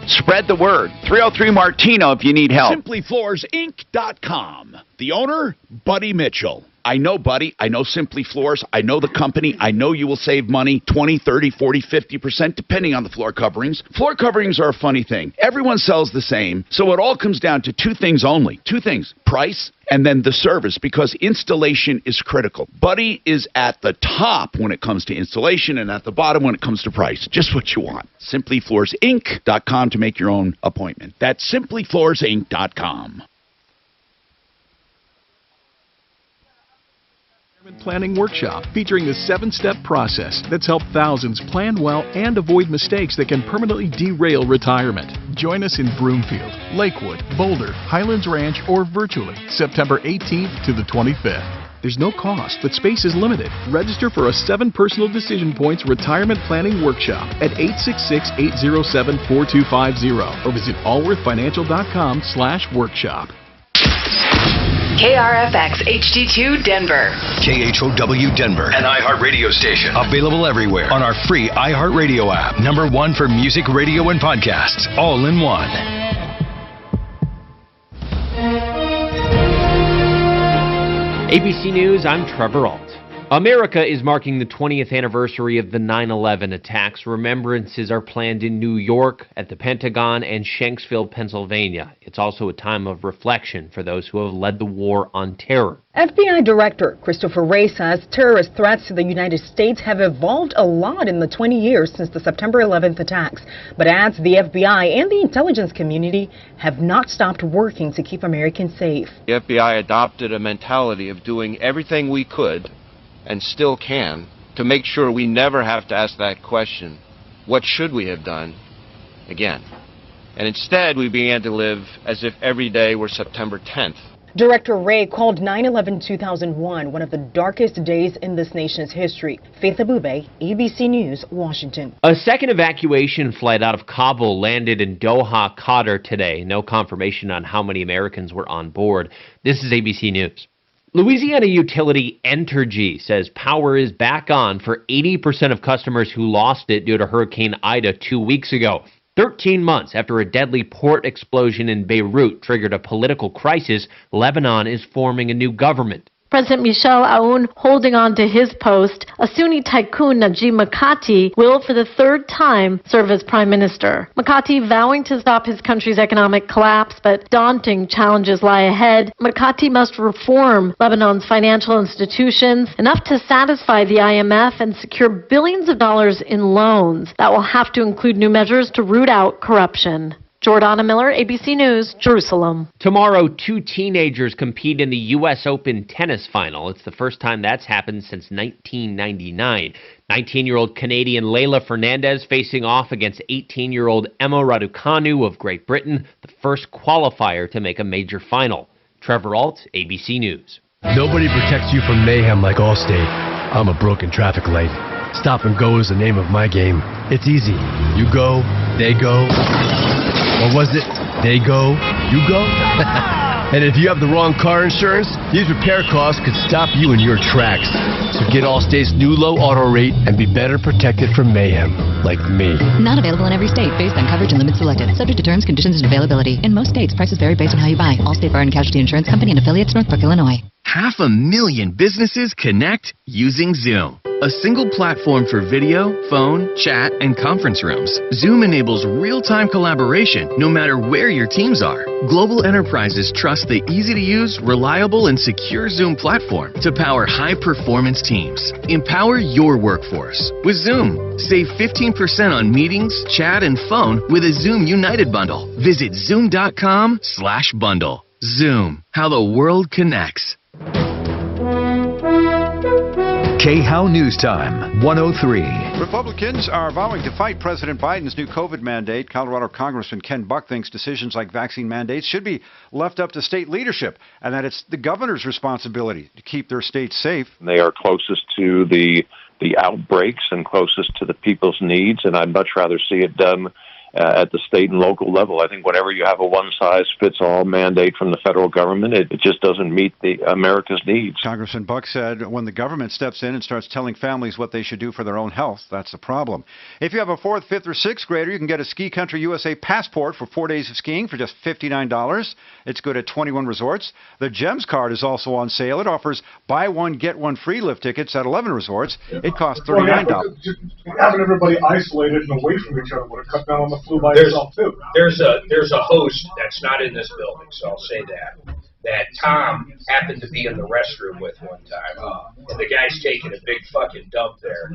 Spread the word. 303-MARTINO if you need help. SimplyFloorsInc.com. The owner, Buddy Mitchell. I know Buddy. I know Simply Floors. I know the company. I know you will save money 20, 30, 40, 50%, depending on the floor coverings. Floor coverings are a funny thing. Everyone sells the same, so it all comes down to two things only. Two things, price and then the service, because installation is critical. Buddy is at the top when it comes to installation and at the bottom when it comes to price. Just what you want. SimplyFloorsInc.com to make your own appointment. That's SimplyFloorsInc.com. Planning workshop featuring the 7-step process that's helped thousands plan well and avoid mistakes that can permanently derail retirement. Join us in Broomfield, Lakewood, Boulder, Highlands Ranch, or virtually September 18th to the 25th. There's no cost, but space is limited. Register for a 7 personal decision points retirement planning workshop at 866-807-4250 or visit allworthfinancial.com/workshop. KRFX HD2 Denver. KHOW Denver, an iHeart radio station. Available everywhere on our free iHeart Radio app. #1 for music, radio, and podcasts. All in one. ABC News, I'm Trevor Alt. America is marking the 20th anniversary of the 9/11 attacks. Remembrances are planned in New York, at the Pentagon, and Shanksville, Pennsylvania. It's also a time of reflection for those who have led the war on terror. FBI Director Christopher Wray says terrorist threats to the United States have evolved a lot in the 20 years since the September 11th attacks, but adds the FBI and the intelligence community have not stopped working to keep Americans safe. The FBI adopted a mentality of doing everything we could and still can to make sure we never have to ask that question, what should we have done, again. And instead, we began to live as if every day were September 10th. Director Wray called 9/11-2001 one of the darkest days in this nation's history. Faith Abube, ABC News, Washington. A second evacuation flight out of Kabul landed in Doha, Qatar today. No confirmation on how many Americans were on board. This is ABC News. Louisiana utility Entergy says power is back on for 80% of customers who lost it due to Hurricane Ida 2 weeks ago. 13 months after a deadly port explosion in Beirut triggered a political crisis, Lebanon is forming a new government. President Michel Aoun holding on to his post. A Sunni tycoon, Najib Mikati, will for the third time serve as prime minister. Mikati vowing to stop his country's economic collapse, but daunting challenges lie ahead. Mikati must reform Lebanon's financial institutions, enough to satisfy the IMF and secure billions of dollars in loans. That will have to include new measures to root out corruption. Jordana Miller, ABC News, Jerusalem. Tomorrow, 2 teenagers compete in the U.S. Open tennis final. It's the first time that's happened since 1999. 19-year-old Canadian Leylah Fernandez facing off against 18-year-old Emma Raducanu of Great Britain, the first qualifier to make a major final. Trevor Alt, ABC News. Nobody protects you from mayhem like Allstate. I'm a broken traffic light. Stop and go is the name of my game. It's easy. You go, they go. Or was it, they go, you go? And if you have the wrong car insurance, these repair costs could stop you in your tracks. So get Allstate's new low auto rate and be better protected from mayhem, like me. Not available in every state, based on coverage and limits selected. Subject to terms, conditions, and availability. In most states, prices vary based on how you buy. Allstate Fire and Casualty Insurance Company and affiliates, Northbrook, Illinois. 500,000 businesses connect using Zoom. A single platform for video, phone, chat, and conference rooms. Zoom enables real-time collaboration no matter where your teams are. Global enterprises trust the easy-to-use, reliable, and secure Zoom platform to power high-performance teams. Empower your workforce with Zoom. Save 15% on meetings, chat, and phone with a Zoom United bundle. Visit zoom.com/bundle. Zoom, how the world connects. KHOW News Time, 103. Republicans are vowing to fight President Biden's new COVID mandate. Colorado Congressman Ken Buck thinks decisions like vaccine mandates should be left up to state leadership and that it's the governor's responsibility to keep their states safe. They are closest to the outbreaks and closest to the people's needs, and I'd much rather see it done at the state and local level. I think whenever you have a one-size-fits-all mandate from the federal government, it just doesn't meet America's needs. Congressman Buck said when the government steps in and starts telling families what they should do for their own health, that's the problem. If you have a 4th, 5th, or 6th grader, you can get a Ski Country USA passport for 4 days of skiing for just $59. It's good at 21 resorts. The GEMS card is also on sale. It offers buy one, get one free lift tickets at 11 resorts. It costs $39. Having everybody isolated and away from each other would have cut down on the flu by itself too. There's a host that's not in this building, so I'll say that Tom happened to be in the restroom with one time, and the guy's taking a big fucking dump there.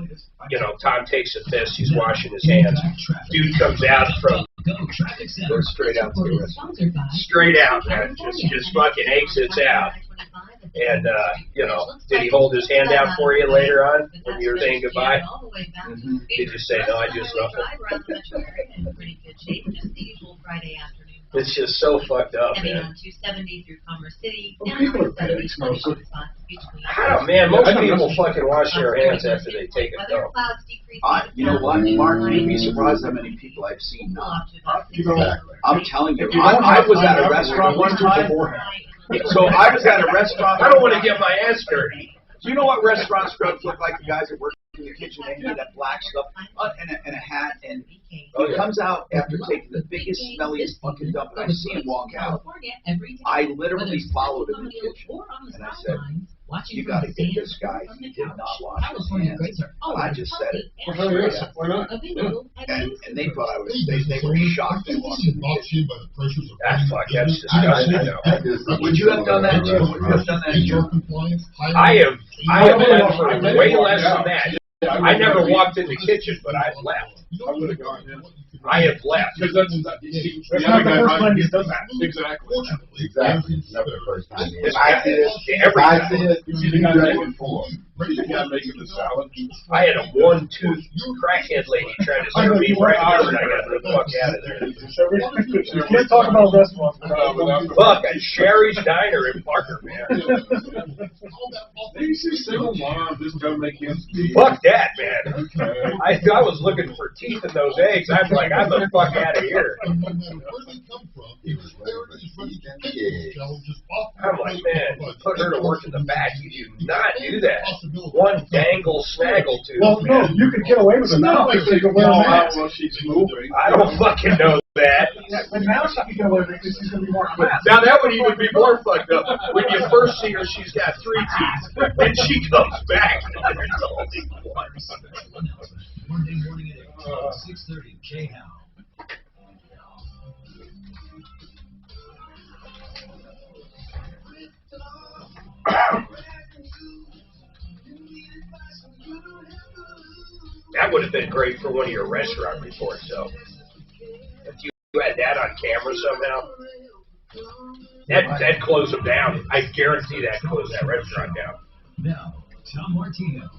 You know, Tom takes a piss, he's washing his hands. Dude comes out from goes straight out to the restroom. Straight out, man. Just fucking exits out. And, did he hold his hand out for you later on when you were saying goodbye? Mm-hmm. Did you say, no, I just left It's just so fucked up, man. People are pigs mostly. Man, most people fucking wash their hands after they take a dump. You know what, Mark? You'd be surprised how many people I've seen not. I'm telling you, I was at a restaurant one time. So I was at a restaurant. I don't want to get my ass dirty. Do you know what restaurant scrubs look like? The guys that work in the kitchen, they have that black stuff and a hat, and he comes out after taking the biggest, smelliest fucking dump, and I see him walk out. I literally followed him in the kitchen, and I said, you got to get this guy. He did not wash his hands. And I just said it. Why not? And they thought I was, they were shocked. They walked in the kitchen. Fuck, that's disgusting. Would you have done that too? Would you have done that too? I have done for way less than that. I never walked in the kitchen, but I've left. I would have gone in. I have left. Because that's not the first time he's done that. Exactly. Never the first time. You got making four. You got making the salad. I had a one-tooth crackhead lady trying to serve me breakfast, and I got the fuck out of there. You can't talk about restaurants. Fuck, at Sherry's Diner in Parker, man. You see single mom just don't make ends meet. Fuck that, man. I was looking for teeth in those eggs. I'm like, I'm the fuck out of here. I'm like, man, put her to work in the back. You do not do that. One dangle snaggle tooth. Well, no, you can get away with it now because you can wear a mask. While she's moving. I don't fucking know that. But now she can get away with it because she's going to be more class. Now that would even be more fucked up. When you first see her, she's got 3 teeth. Then she comes back. And there's only one. Monday morning at 6:30. K-How. That would have been great for one of your restaurant reports, though. If you had that on camera somehow, that'd close them down. I guarantee that'd close that restaurant down. Now, Tom Martino.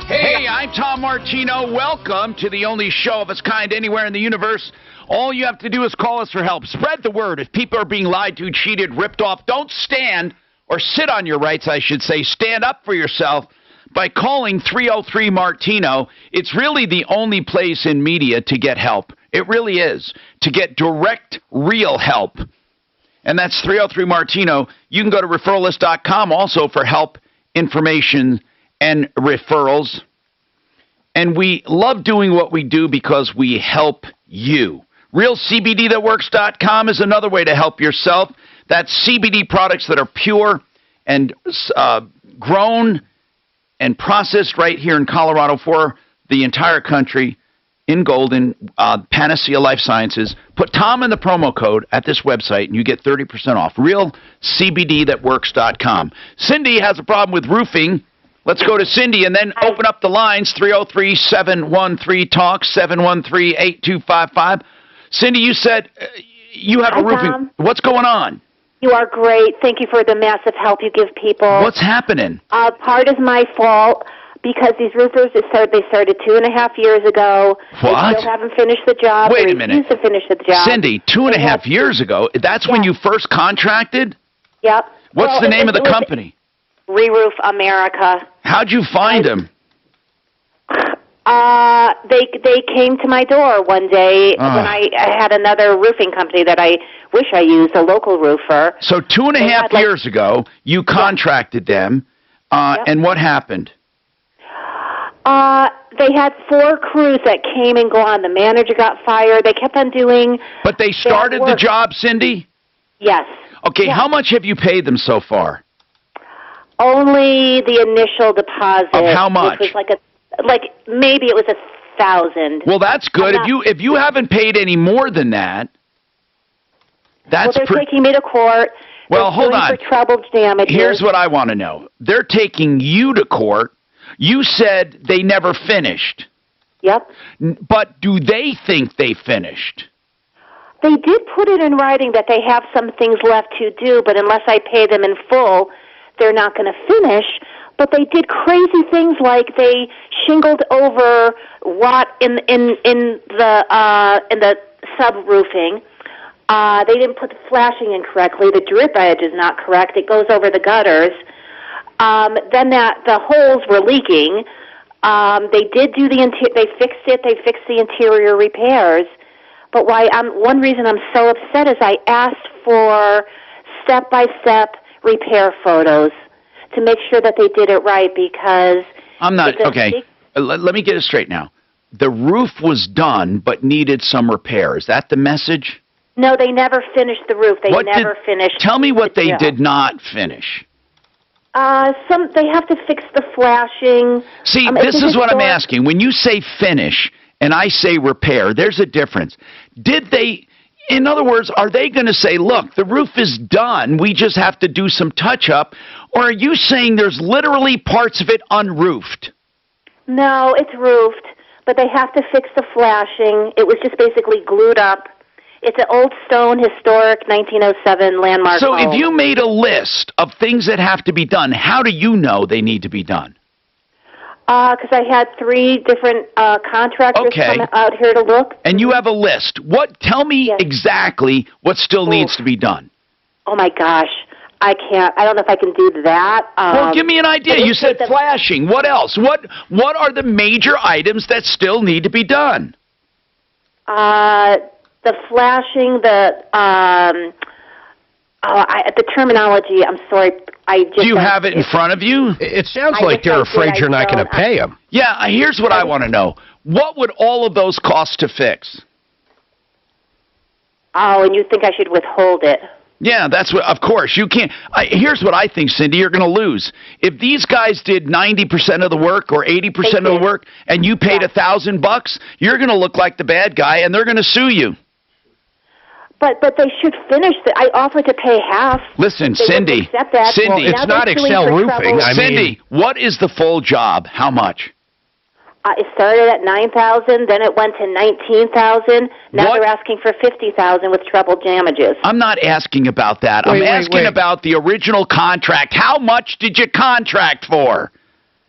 Hey, I'm Tom Martino. Welcome to the only show of its kind anywhere in the universe. All you have to do is call us for help. Spread the word. If people are being lied to, cheated, ripped off, don't stand or sit on your rights, I should say. Stand up for yourself by calling 303-MARTINO. It's really the only place in media to get help. It really is. To get direct, real help. And that's 303-MARTINO. You can go to referralist.com also for help, information, and referrals. And we love doing what we do because we help you. RealCBDThatWorks.com is another way to help yourself. That's CBD products that are pure and grown and processed right here in Colorado for the entire country in Golden, Panacea Life Sciences. Put Tom in the promo code at this website and you get 30% off. RealCBDThatWorks.com. Cindy has a problem with roofing. Let's go to Cindy and then open up the lines, 303-713-TALK, 713-8255. Cindy, you said you have a roofing. Tom. What's going on? You are great. Thank you for the massive help you give people. What's happening? Part is my fault because these roofers, they started 2.5 years ago. What? They still haven't finished the job. Wait They a minute. refuse to finish the job. Cindy, 2.5 years ago, that's when you first contracted? Yep. What's the name of the company? Re-Roof America. How'd you find them? They came to my door one day when I had another roofing company that I wish I used, a local roofer. So 2.5 years ago, you contracted them, and what happened? They had 4 crews that came and gone. The manager got fired. They kept on doing. But they started the job, Cindy? Yes. Okay, how much have you paid them so far? Only the initial deposit. Of how much? Which was maybe it was 1,000. Well, that's good. If you haven't paid any more than that, that's they're taking me to court. Well, hold on. For trouble damages. Here's what I want to know. They're taking you to court. You said they never finished. Yep. But do they think they finished? They did put it in writing that they have some things left to do, but unless I pay them in full, they're not going to finish. But they did crazy things like they shingled over in the subroofing. They didn't put the flashing in correctly. The drip edge is not correct. It goes over the gutters. Then the holes were leaking. They did do they fixed it. They fixed the interior repairs. But one reason I'm so upset is I asked for step-by-step repair photos to make sure that they did it right, because I'm not okay. Let me get it straight now. The roof was done but needed some repair. Is that the message? No, they never finished the roof. They never finished. Tell me what they did not finish. They have to fix the flashing. See, this is what I'm asking. When you say finish and I say repair, there's a difference. Did they, in other words, are they going to say, look, the roof is done, we just have to do some touch-up, or are you saying there's literally parts of it unroofed? No, it's roofed, but they have to fix the flashing. It was just basically glued up. It's an old stone, historic 1907 landmark So home. if you made a list of things that have to be done, how do you know they need to be done? Because I had 3 different contractors come out here to look. And you have a list. Tell me exactly what still needs to be done. Oh, my gosh. I can't. I don't know if I can do that. Well, give me an idea. You said flashing. What else? What are the major items that still need to be done? The flashing, the terminology, I'm sorry. Do you have it in front of you? It sounds like they're afraid you're not going to pay them. Yeah, here's what I want to know. What would all of those cost to fix? Oh, and you think I should withhold it? Yeah, that's what, of course, you can't. Here's what I think, Cindy, you're going to lose. If these guys did 90% of the work or 80% of the work and you paid $1,000, you're going to look like the bad guy and they're going to sue you. But they should finish. I offered to pay half. Listen, Cindy. Cindy, well, it's not Excel Roofing. Cindy, what is the full job? How much? It started at $9,000, then it went to $19,000. Now they're asking for $50,000 with treble damages. I'm not asking about that. I'm asking about the original contract. How much did you contract for?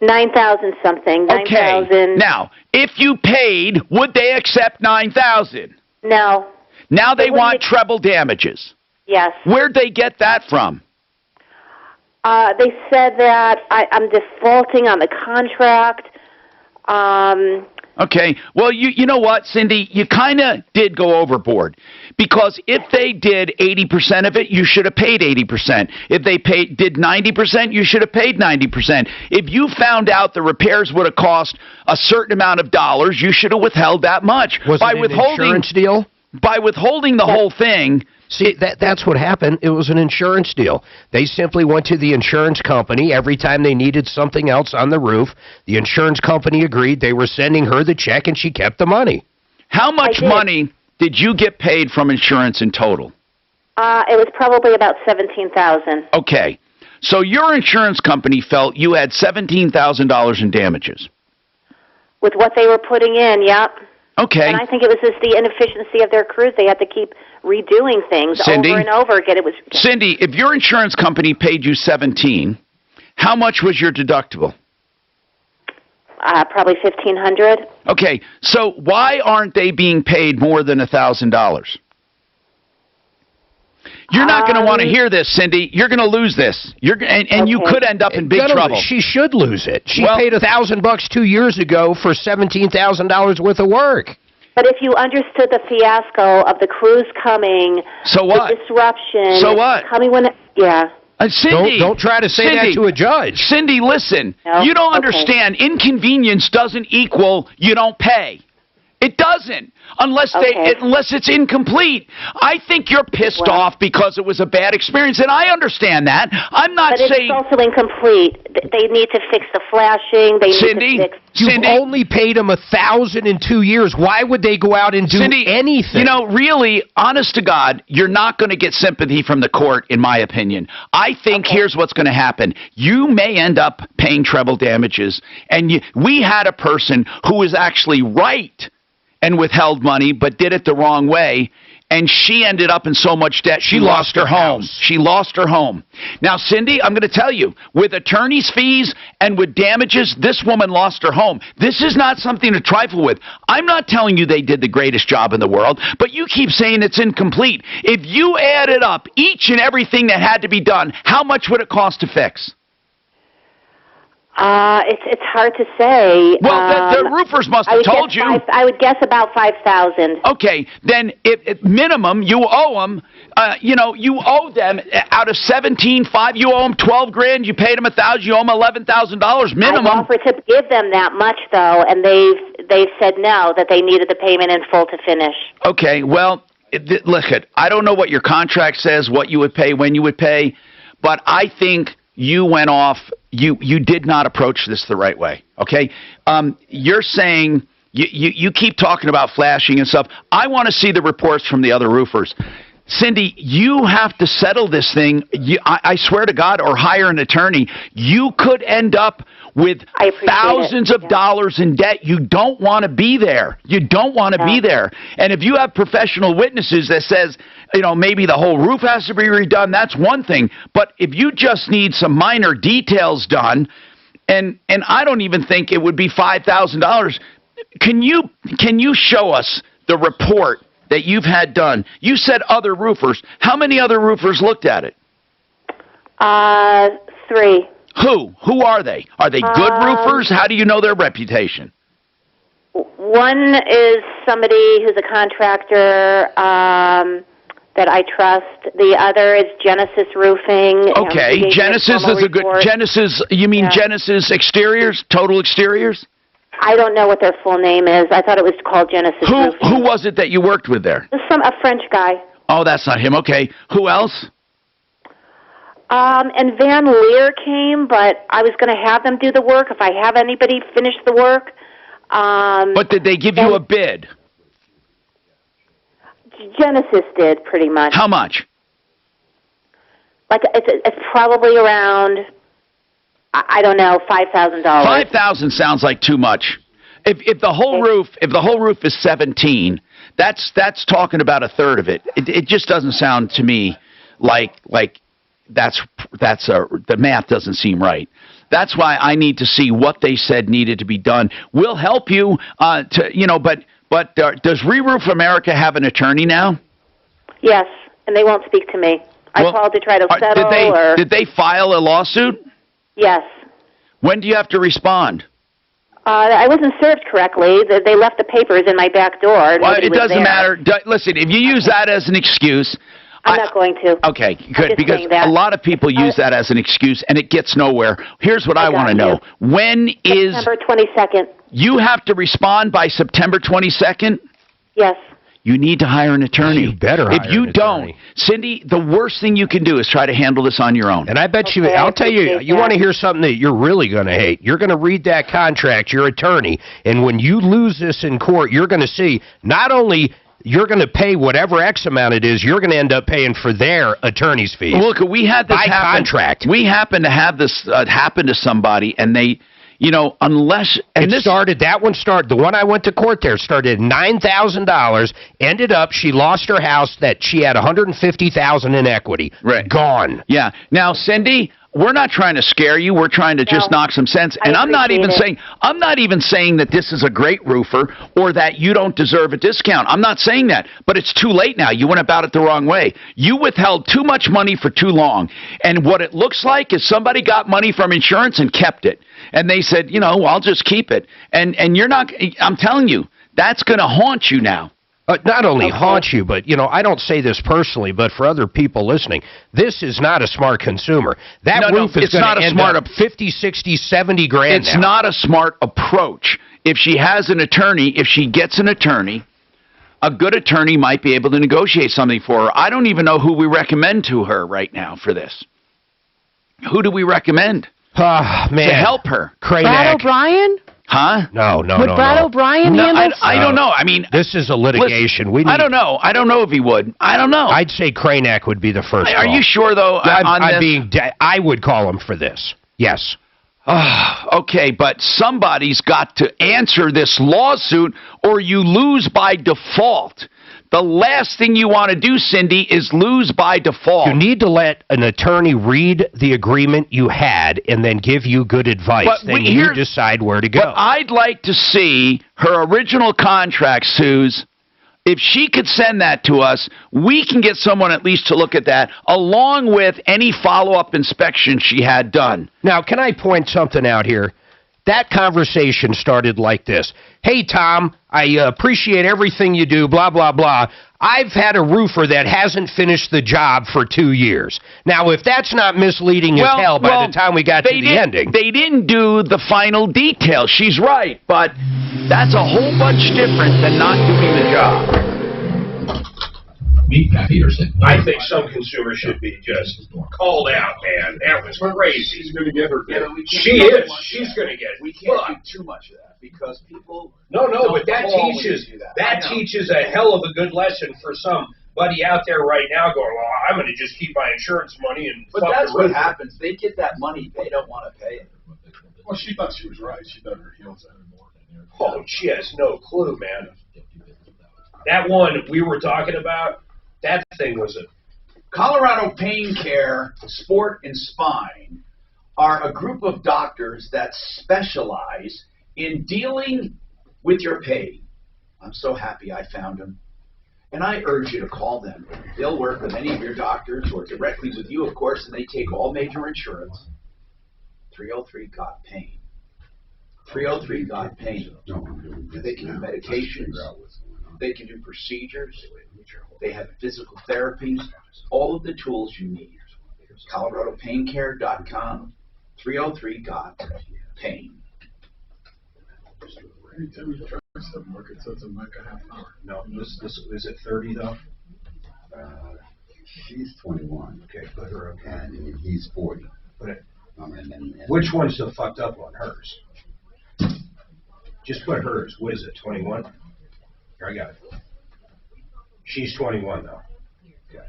$9,000 something. Okay. Now, if you paid, would they accept $9,000? No. Now they want treble damages. Yes. Where'd they get that from? They said that I'm defaulting on the contract. Okay. Well, you know what, Cindy? You kind of did go overboard. Because if they did 80% of it, you should have paid 80%. If they did 90%, you should have paid 90%. If you found out the repairs would have cost a certain amount of dollars, you should have withheld that much. Was it an insurance deal? By withholding the whole thing. See, that's what happened. It was an insurance deal. They simply went to the insurance company every time they needed something else on the roof. The insurance company agreed. They were sending her the check, and she kept the money. How much money did you get paid from insurance in total? It was probably about $17,000. Okay. So your insurance company felt you had $17,000 in damages. With what they were putting in, yep. Okay. And I think it was just the inefficiency of their crews. They had to keep redoing things over and over again. Cindy, if your insurance company paid you $17,000, how much was your deductible? Probably $1,500. Okay. So why aren't they being paid more than $1,000? You're not going to want to hear this, Cindy. You're going to lose this. And you could end up in big trouble. She should lose it. She paid $1,000 2 years ago for $17,000 worth of work. But if you understood the fiasco of the crews coming, the disruption, coming when, Cindy, don't try to say that to a judge. Cindy, listen. No? You don't understand. Inconvenience doesn't equal you don't pay. It doesn't, unless it's incomplete. I think you're pissed off because it was a bad experience, and I understand that. I'm not saying... But it's also incomplete. They need to fix the flashing. They need to fix... You've only paid them $1,000 in 2 years. Why would they go out and do anything? You know, really, honest to God, you're not going to get sympathy from the court, in my opinion. I think here's what's going to happen. You may end up paying treble damages, and we had a person who was actually right and withheld money, but did it the wrong way, and she ended up in so much debt she lost her home. She lost her home. Now, Cindy, I'm going to tell you, with attorney's fees and with damages, this woman lost her home. This is not something to trifle with. I'm not telling you they did the greatest job in the world, but you keep saying it's incomplete. If you added up each and everything that had to be done, how much would it cost to fix? It's hard to say. Well, the roofers must have told you. I would guess about 5,000. Okay, then if minimum you owe them. You owe them out of 17.5. You owe them 12 grand. You paid them $1,000. You owe them $11,000 minimum. I offered to give them that much though, and they've said no, that they needed the payment in full to finish. Okay, well, look, I don't know what your contract says, what you would pay, when you would pay, but I think you went off. You did not approach this the right way. Okay, you're saying you keep talking about flashing and stuff. I want to see the reports from the other roofers. Cindy, you have to settle this thing. I swear to God, or hire an attorney. You could end up with thousands of dollars in debt. You don't want to be there. You don't want to be there. And if you have professional witnesses that says, maybe the whole roof has to be redone, that's one thing. But if you just need some minor details done, and I don't even think it would be $5,000. Can you show us the report that you've had done? You said other roofers. How many other roofers looked at it? 3. Who are they? Are they good roofers? How do you know their reputation? One is somebody who's a contractor that I trust. The other is Genesis Roofing. Okay, Genesis is a good. Genesis. You mean Genesis Exteriors? Total Exteriors? I don't know what their full name is. I thought it was called Genesis Roofing. Who was it that you worked with there? A French guy. Oh, that's not him. Okay. Who else? And Van Leer came, but I was going to have them do the work if I have anybody finish the work. But did they give you a bid? Genesis did, pretty much. How much? Like it's probably around, I don't know, $5,000. $5,000 sounds like too much. If the whole roof is 17, that's talking about a third of it. It just doesn't sound to me like the math doesn't seem right. That's why I need to see what they said needed to be done. We'll help you but does Re-Roof America have an attorney now? Yes, and they won't speak to me. I called to try to settle. Did they file a lawsuit? Yes. When do you have to respond? I wasn't served correctly. They left the papers in my back door. Well, it doesn't matter. Listen, if you use that as an excuse... I'm not going to. Okay, good, because a lot of people use that as an excuse, and it gets nowhere. Here's what I want to know. When is... September 22nd. You have to respond by September 22nd? Yes. You need to hire an attorney. You better hire an attorney. If you don't, Cindy, the worst thing you can do is try to handle this on your own. And I bet I'll tell you, you want to hear something that you're really going to hate. You're going to read that contract, your attorney, and when you lose this in court, you're going to see not only... You're going to pay whatever X amount it is, you're going to end up paying for their attorney's fees. Look, we had this happen. Contract. We happened to have this happen to somebody, and they, unless... And the one I went to court there started at $9,000, ended up, she lost her house that she had $150,000 in equity. Right. Gone. Yeah. Now, Cindy... We're not trying to scare you. We're trying to just knock some sense. And I'm not even saying that this is a great roofer or that you don't deserve a discount. I'm not saying that. But it's too late now. You went about it the wrong way. You withheld too much money for too long. And what it looks like is somebody got money from insurance and kept it. And they said, I'll just keep it. And you're not, I'm telling you, that's going to haunt you now. Not only haunt you, but, I don't say this personally, but for other people listening, this is not a smart consumer. That roof is going to end up 50, 60, 70 grand It's not a smart approach. If she has an attorney, if she gets an attorney, a good attorney might be able to negotiate something for her. I don't even know who we recommend to her right now for this. Who do we recommend to help her? Brad O'Brien? Huh? No. Would Brad O'Brien handle? I don't know. I mean, this is a litigation. Listen, I don't know. I don't know if he would. I don't know. I'd say Kranak would be the first. Are you sure though? I would call him for this. Yes. Okay, but somebody's got to answer this lawsuit, or you lose by default. The last thing you want to do, Cindy, is lose by default. You need to let an attorney read the agreement you had and then give you good advice. But then you decide where to go. But I'd like to see her original contract, Suze. If she could send that to us, we can get someone at least to look at that, along with any follow-up inspection she had done. Now, can I point something out here? That conversation started like this. Hey, Tom, I appreciate everything you do, blah, blah, blah. I've had a roofer that hasn't finished the job for 2 years. Now, if that's not misleading as hell by the time we got to the ending. They didn't do the final details. She's right, but that's a whole bunch different than not doing the job. Meet Pat Peterson. I think some consumers should be just called out, man. That was crazy. She's going to get her. She is. She's going to get it. We can't do too much of that because people. No, but that teaches a hell of a good lesson for somebody out there right now going, well, I'm going to just keep my insurance money and. But that's what happens. They get that money. They don't want to pay it. Well, she thought she was right. She dug her heels in. Oh, she has no clue, man. That one we were talking about. That thing was a... Colorado Pain Care, Sport and Spine are a group of doctors that specialize in dealing with your pain. I'm so happy I found them. And I urge you to call them. They'll work with any of your doctors or directly with you, of course, and they take all major insurance. 303-GOT-PAIN. 303-GOT-PAIN. They can do medications. They can do procedures. They have physical therapies. All of the tools you need. ColoradoPainCare.com. 303-GOT-PAIN. Anytime you try something, work it says in like a half hour. No, this is it 30 though? She's 21. Okay, put her okay. And he's 40. Put it. And Which one's the fucked up one? Hers. Just put hers. What is it? 21. Here, I got it. She's 21 though. Okay.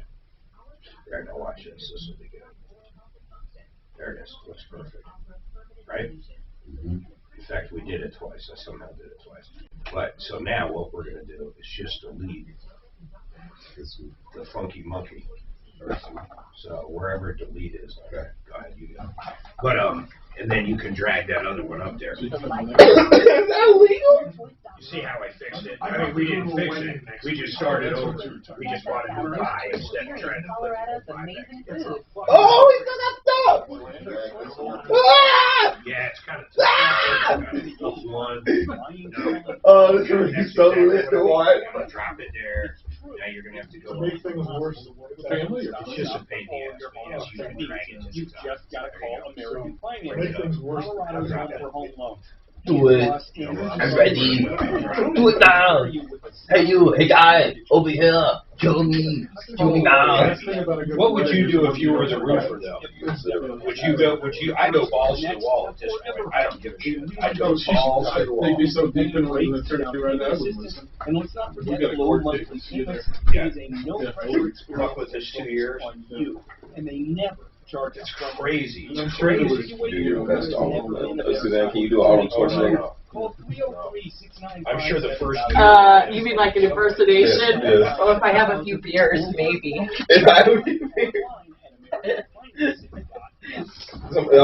Here, now watch this. This will be good. There it is. Looks perfect. Right? Mm-hmm. In fact, we did it twice. I somehow did it twice. But so now what we're going to do is just delete the funky monkey. So wherever delete is, okay, go ahead, you go. But and then you can drag that other one up there. Is that illegal? You see how I fixed it? I mean, we didn't fix it. We just started over. We just wanted to buy instead of trying to put it. Oh, he's got that stuff! Ah! Yeah, it's kind of tough. One. Oh, this is going to be so lit to watch. Drop it there. Now you're going to have to go. Make things worse. Family or it's just a pain in the ass. You can drag it. You just got to call American Finance. Make things worse. Colorado's not for home loans. Do it. I'm ready. Do it now. Hey you, hey guy, over here. Kill me. Kill me now. What would you do if you were the roofer, though? Would you? I go balls to the wall at this point. I don't give a shit. I go balls to the wall. They'd be so deep in the attorney right now. And let's not forget the low monthly payments is a no pressure Fuck with this 2 years. on you, and they never charge us. It's crazy. I'm sure it was do your best all. Let's do that. Can you do all of Schwarzenegger? I'm sure the first. You mean like an impersonation? Yes. Well, if I have a few beers, maybe. I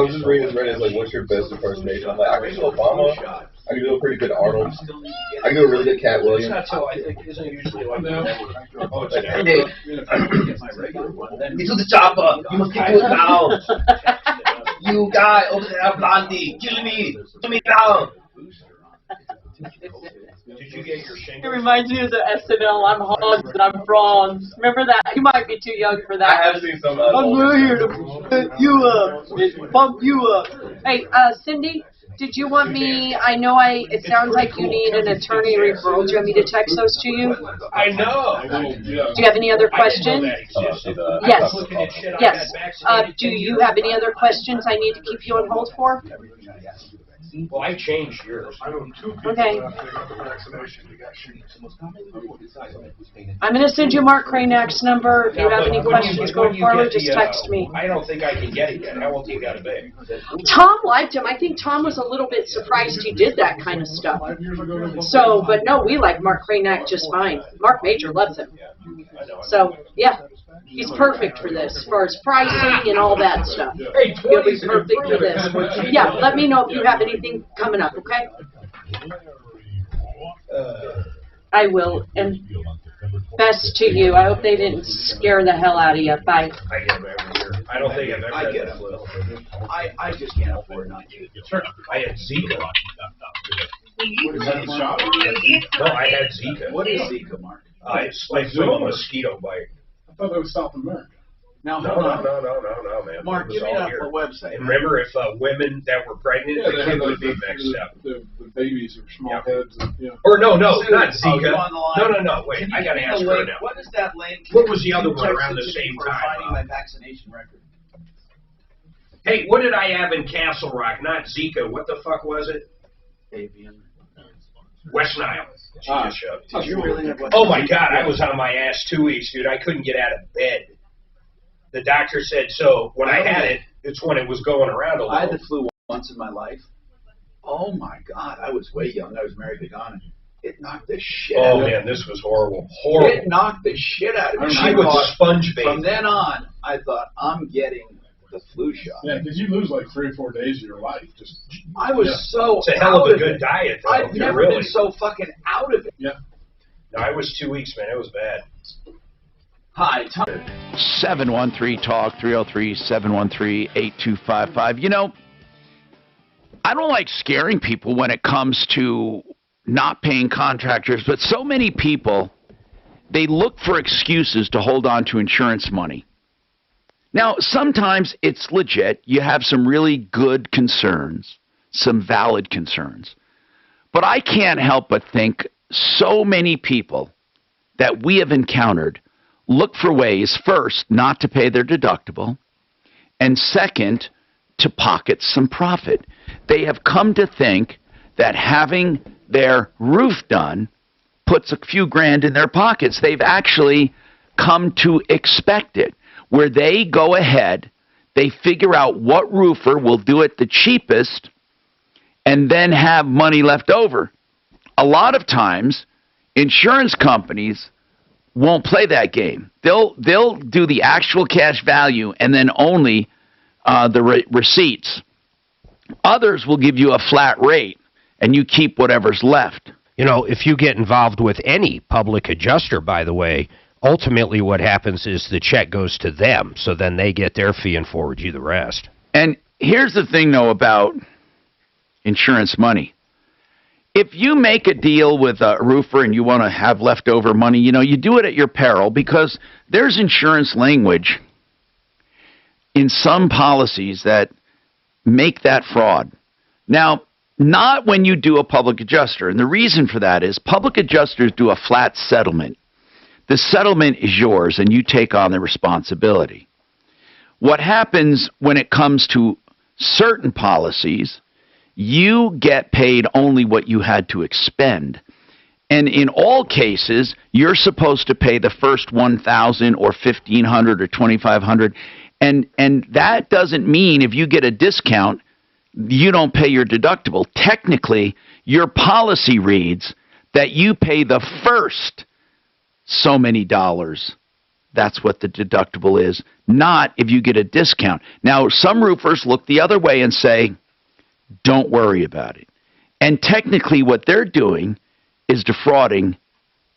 was just reading this Reddit. It's like, what's your best impersonation? I'm like, I can do Obama. I can do a pretty good Arnold. I can do a really good Cat Williams. That's how I think. Isn't usually like that. Hey, get to the chopper. You must get to it now. You guy over there, Blondie, kill me. Kill me now. Did you get your shingle? It reminds me of the SNL, I'm Hogs and I'm Bronze. Remember that? You might be too young for that. I have seen some. I'm here to put you up, pump you up. Hey, Cindy, did you want me, it sounds like you need an attorney referral. Do you want me to text those to you? I know. Do you have any other questions? Yes. Yes. Do you have any other questions I need to keep you on hold for? Well, I changed yours. I know 2 people Okay. that after they got the vaccination, they got shingles. I'm going to send you Mark Cranach's number. If you have any questions when going you forward, get just the, text me. I don't think I can get it yet. How old you got to be? Tom liked him. I think Tom was a little bit surprised he did that kind of stuff. So, but no, we like Mark Cranach just fine. Mark Major loves him. So, yeah, he's perfect for this, as far as pricing and all that stuff. He'll be perfect for this. Yeah, let me know if you have anything coming up, okay? I will, and best to you. I hope they didn't scare the hell out of you. Bye. I get them every year. I don't think I've ever had that flu. I just can't afford not to. I had Zika. What is that, Mark? No, I had Zika. What is Zika, Mark? It's like from a mosquito bite. I thought that was South America. Now, No, hold on. no, man. Mark, It was give me all that here. website. And remember, if women that were pregnant, Yeah, the they kid had would be mixed up. the babies are small heads. And, yeah. Or no, not Oh, Zika. you on the line? No, wait. Can you I got to give me ask the her link? now. What is that link? What was the other You one around texted the to me same for time? Finding my vaccination record. Hey, what did I have in Castle Rock? Not Zika. What the fuck was it? Avian. West Nile. Did you really have West Oh Nile? my God, I was on my ass 2 weeks, dude. I couldn't get out of bed. The doctor said, so when I had it, it's when it was going around a little. I had the flu once in my life. Oh my God, I was way young. I was married to Ghana. It knocked the shit out Oh of me. man, this was horrible. Horrible. It knocked the shit out of me. She I would thought- sponge bathe. From then on, I thought, I'm getting the flu shot. Yeah, because you lose like 3 or 4 days of your life. Just I was so It's a hell out of a of good it. diet, though. I've never really. been so fucking out of it. Yeah. No, I was 2 weeks, man. It was bad. Hi, Tom. 713-TALK, 303-713-8255. You know, I don't like scaring people when it comes to not paying contractors, but so many people, they look for excuses to hold on to insurance money. Now, sometimes it's legit. You have some really good concerns, some valid concerns. But I can't help but think so many people that we have encountered look for ways, first, not to pay their deductible, and second, to pocket some profit. They have come to think that having their roof done puts a few grand in their pockets. They've actually come to expect it, where they go ahead, they figure out what roofer will do it the cheapest, and then have money left over. A lot of times, insurance companies won't play that game. They'll do the actual cash value and then only the receipts. Others will give you a flat rate, and you keep whatever's left. You know, if you get involved with any public adjuster, by the way, ultimately what happens is the check goes to them, so then they get their fee and forward you the rest. And here's the thing, though, about insurance money. If you make a deal with a roofer and you want to have leftover money, you know, you do it at your peril, because there's insurance language in some policies that make that fraud. Now, not when you do a public adjuster. And the reason for that is public adjusters do a flat settlement. The settlement is yours, and you take on the responsibility. What happens when it comes to certain policies, you get paid only what you had to expend. And in all cases, you're supposed to pay the first $1,000 or $1,500 or $2,500. And that doesn't mean if you get a discount, you don't pay your deductible. Technically, your policy reads that you pay the first so many dollars. That's what the deductible is, not if you get a discount. Now, some roofers look the other way and say, don't worry about it. And technically what they're doing is defrauding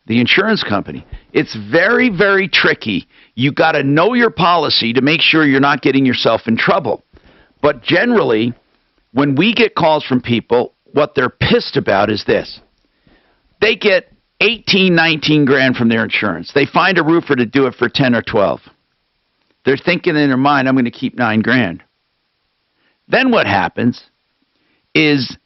the insurance company. It's very, very tricky. You got to know your policy to make sure you're not getting yourself in trouble. But generally, when we get calls from people, what they're pissed about is this. They get 18, 19 grand from their insurance. They find a roofer to do it for 10 or 12. They're thinking in their mind, I'm going to keep 9 grand. Then what happens is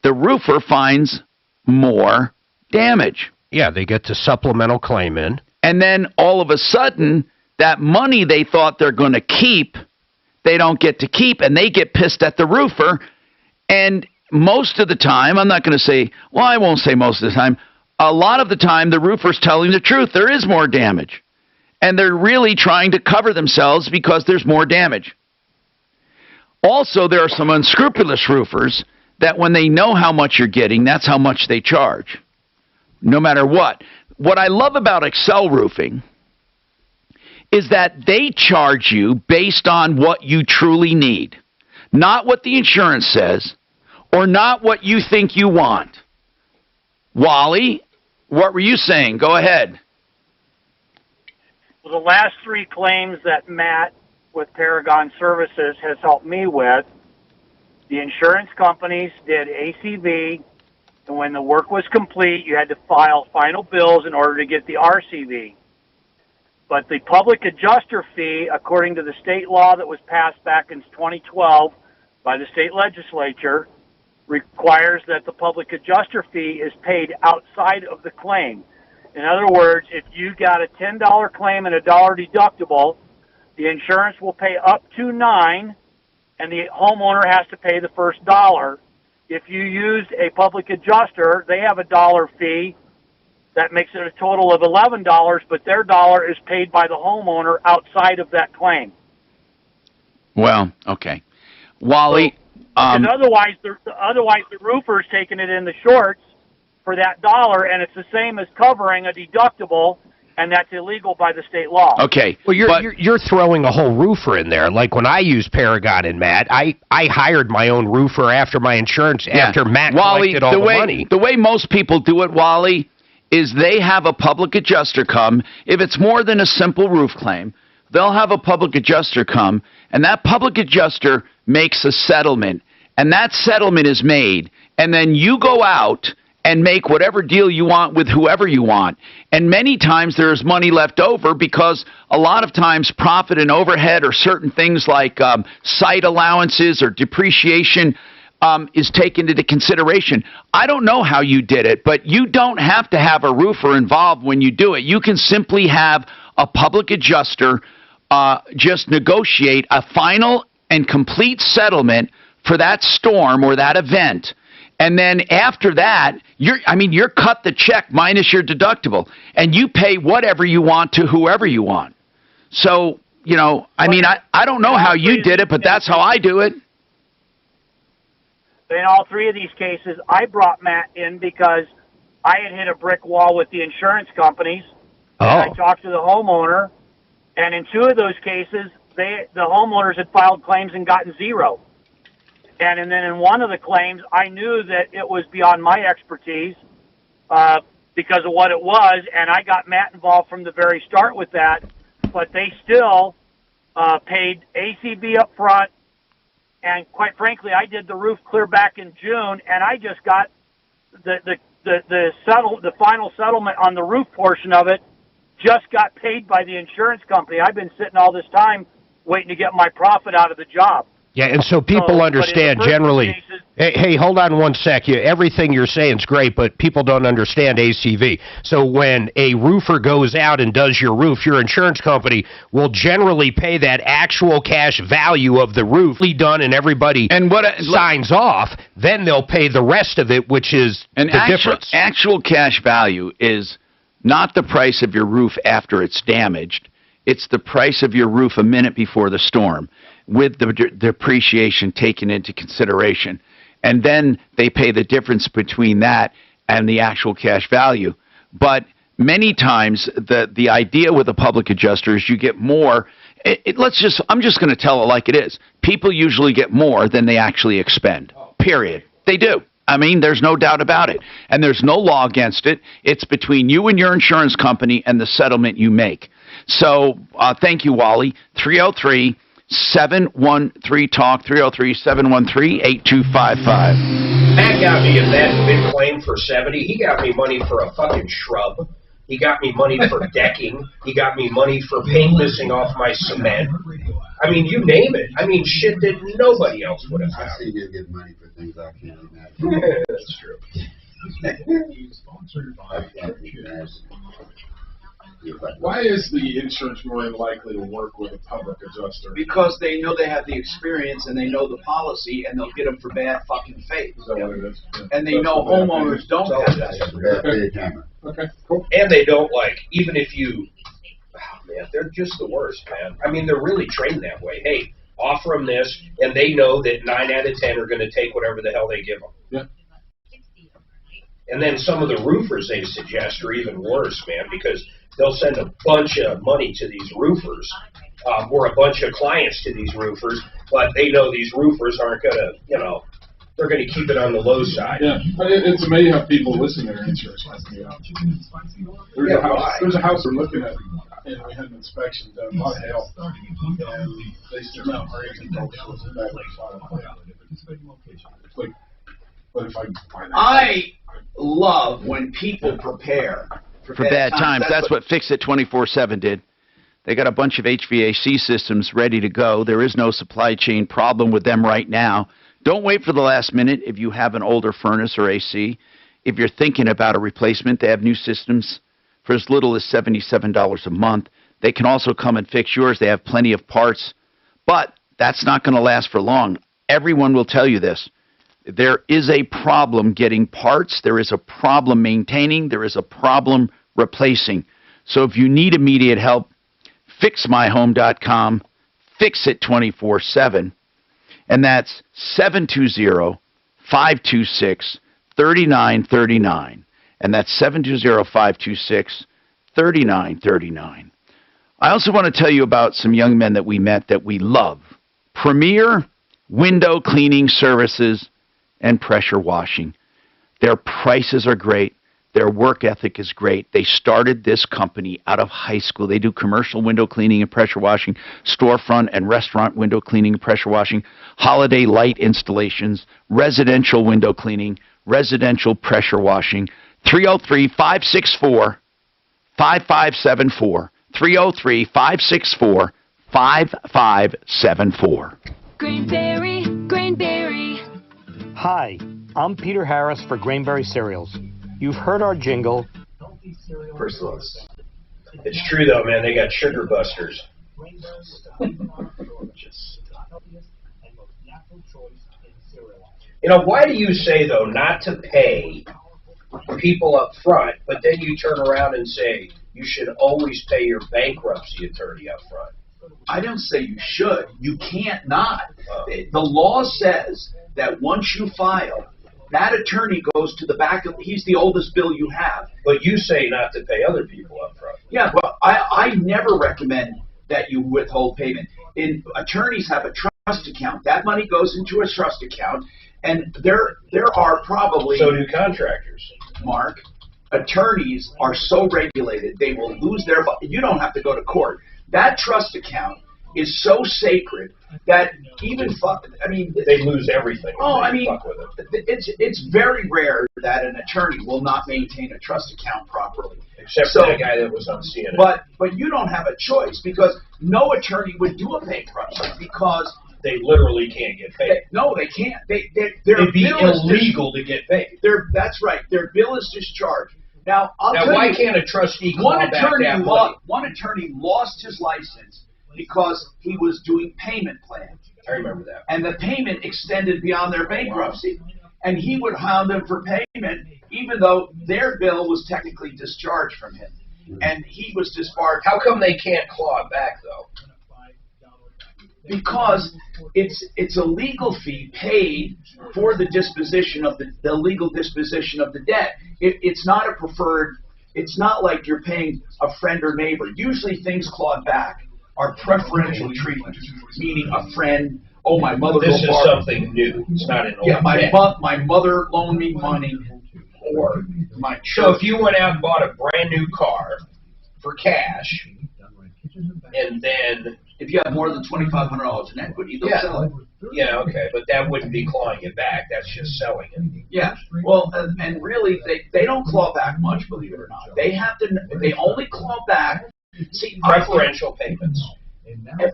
the roofer finds more damage. Yeah, they get the supplemental claim in. And then all of a sudden, that money they thought they're going to keep, they don't get to keep, and they get pissed at the roofer. And most of the time, I'm not going to say, well, I won't say most of the time. A lot of the time, the roofer's telling the truth. There is more damage. And they're really trying to cover themselves because there's more damage. Also, there are some unscrupulous roofers that when they know how much you're getting, that's how much they charge, no matter what. What I love about Excel Roofing is that they charge you based on what you truly need, not what the insurance says or not what you think you want. Wally, what were you saying? Go ahead. Well, the last 3 claims that Matt with Paragon Services has helped me with, the insurance companies did ACV, and when the work was complete, you had to file final bills in order to get the RCV. But the public adjuster fee, according to the state law that was passed back in 2012 by the state legislature, requires that the public adjuster fee is paid outside of the claim. In other words, if you got a $10 claim and a $1 deductible, the insurance will pay up to $9, and the homeowner has to pay the first $1. If you used a public adjuster, they have a $1 fee. That makes it a total of $11, but their $1 is paid by the homeowner outside of that claim. Well, okay. Wally, because otherwise the roofer's taking it in the shorts for that $1, and it's the same as covering a deductible, and that's illegal by the state law. Okay. Well, you're throwing a whole roofer in there. Like when I used Paragon and Matt, I hired my own roofer after my insurance, after Matt collected all the money. The way most people do it, Wally, is they have a public adjuster come. If it's more than a simple roof claim, they'll have a public adjuster come, and that public adjuster makes a settlement, and that settlement is made, and then you go out and make whatever deal you want with whoever you want. And many times there's money left over because a lot of times profit and overhead or certain things like site allowances or depreciation is taken into consideration. I don't know how you did it, but you don't have to have a roofer involved when you do it. You can simply have a public adjuster just negotiate a final and complete settlement for that storm or that event. And then after that, you're cut the check minus your deductible, and you pay whatever you want to whoever you want. So, I don't know how you did it, but that's how I do it. In all 3 of these cases, I brought Matt in because I had hit a brick wall with the insurance companies. And I talked to the homeowner, and in 2 of those cases, the homeowners had filed claims and gotten 0. And then in one of the claims, I knew that it was beyond my expertise because of what it was, and I got Matt involved from the very start with that. But they still paid ACB up front, and quite frankly, I did the roof clear back in June, and I just got the final settlement on the roof portion of it. Just got paid by the insurance company. I've been sitting all this time waiting to get my profit out of the job. Yeah, and so people understand generally. Hey, hold on one sec. Everything you're saying is great, but people don't understand ACV. So when a roofer goes out and does your roof, your insurance company will generally pay that actual cash value of the roof done, and everybody signs off. Then they'll pay the rest of it, which is the difference. Actual cash value is not the price of your roof after it's damaged. It's the price of your roof a minute before the storm, with the depreciation taken into consideration. And then they pay the difference between that and the actual cash value. But many times the idea with a public adjuster is you get more. I'm just going to tell it like it is. People usually get more than they actually expend, period. They do. There's no doubt about it. And there's no law against it. It's between you and your insurance company and the settlement you make. So thank you, Wally. 303-713-TALK, 303-713-8255. Matt got me in that big claim for 70. He got me money for a fucking shrub. He got me money for decking. He got me money for paint missing off my cement. You name it. Shit that nobody else would have found. I see you get money for things I can't imagine. Yeah, that's true. be affected. Why is the insurance more than likely to work with a public adjuster? Because they know they have the experience and they know the policy and they'll get them for bad fucking faith. Is that what it is? Yeah. And they know homeowners don't have that Bad experience. faith hammer. Okay, cool. And they don't like, even if you, man, they're just the worst, man. I mean, they're really trained that way. Hey, offer them this, and they know that 9 out of 10 are going to take whatever the hell they give them. Yeah. And then some of the roofers they suggest are even worse, man, because they'll send a bunch of money to these roofers, or a bunch of clients to these roofers, but they know these roofers aren't going to, they're going to keep it on the low side. Yeah, it's amazing how people listen to their insurance company. There's a house we're looking at, and we had an inspection done, a lot of hail, and they said, no, our agent told us it was a bad like, but if I find out, I love when people prepare for bad times. That's what Fix It 24/7 did. They got a bunch of HVAC systems ready to go. There is no supply chain problem with them right now. Don't wait for the last minute if you have an older furnace or AC. If you're thinking about a replacement, they have new systems for as little as $77 a month. They can also come and fix yours. They have plenty of parts. But that's not going to last for long. Everyone will tell you this. There is a problem getting parts. There is a problem maintaining. There is a problem replacing. So if you need immediate help, fixmyhome.com, Fix It 24/7. And that's 720-526-3939. And that's 720-526-3939. I also want to tell you about some young men that we met that we love. Premier Window Cleaning Services and Pressure Washing. Their prices are great. Their work ethic is great. They started this company out of high school. They do commercial window cleaning and pressure washing, storefront and restaurant window cleaning and pressure washing, holiday light installations, residential window cleaning, residential pressure washing. 303-564-5574. 303-564-5574. Grainberry. Hi, I'm Peter Harris for Grainberry Cereals. You've heard our jingle. First of all, It's true, though, man. They got sugar busters. Why do you say, though, not to pay people up front, but then you turn around and say you should always pay your bankruptcy attorney up front? I don't say you should. You can't not. The law says that once you file, that attorney goes to the back of, he's the oldest bill you have. But you say not to pay other people up front. Yeah, well, I never recommend that you withhold payment. Attorneys have a trust account. That money goes into a trust account, and there are probably... So do contractors. Mark, attorneys are so regulated, they will lose their... You don't have to go to court. That trust account is so sacred that even they lose everything. Fuck with it. It's very rare that an attorney will not maintain a trust account properly. Except for that guy that was on CNN. But you don't have a choice, because no attorney would do a bankruptcy because they literally can't get paid. No, they can't. It'd be illegal to get paid. That's right. Their bill is discharged. Now why can't a trustee claw back that money? One attorney lost his license because he was doing payment plans. I remember that. And the payment extended beyond their bankruptcy. Wow. And he would hound them for payment, even though their bill was technically discharged from him. And he was disbarred. How come they can't claw it back, though? Because it's a legal fee paid for the disposition of the legal disposition of the debt. It's not a preferred. It's not like you're paying a friend or neighbor. Usually things clawed back are preferential treatment, meaning a friend. Oh, my mother. This is something new. It's not an old debt. My mother loaned me money, or my church. So if you went out and bought a brand new car for cash, and then if you have more than $2,500 in equity, they'll sell it. Yeah, okay, but that wouldn't be clawing it back. That's just selling it. Yeah, well, and really, they don't claw back much, believe it or not. They only claw back. See, preferential payments.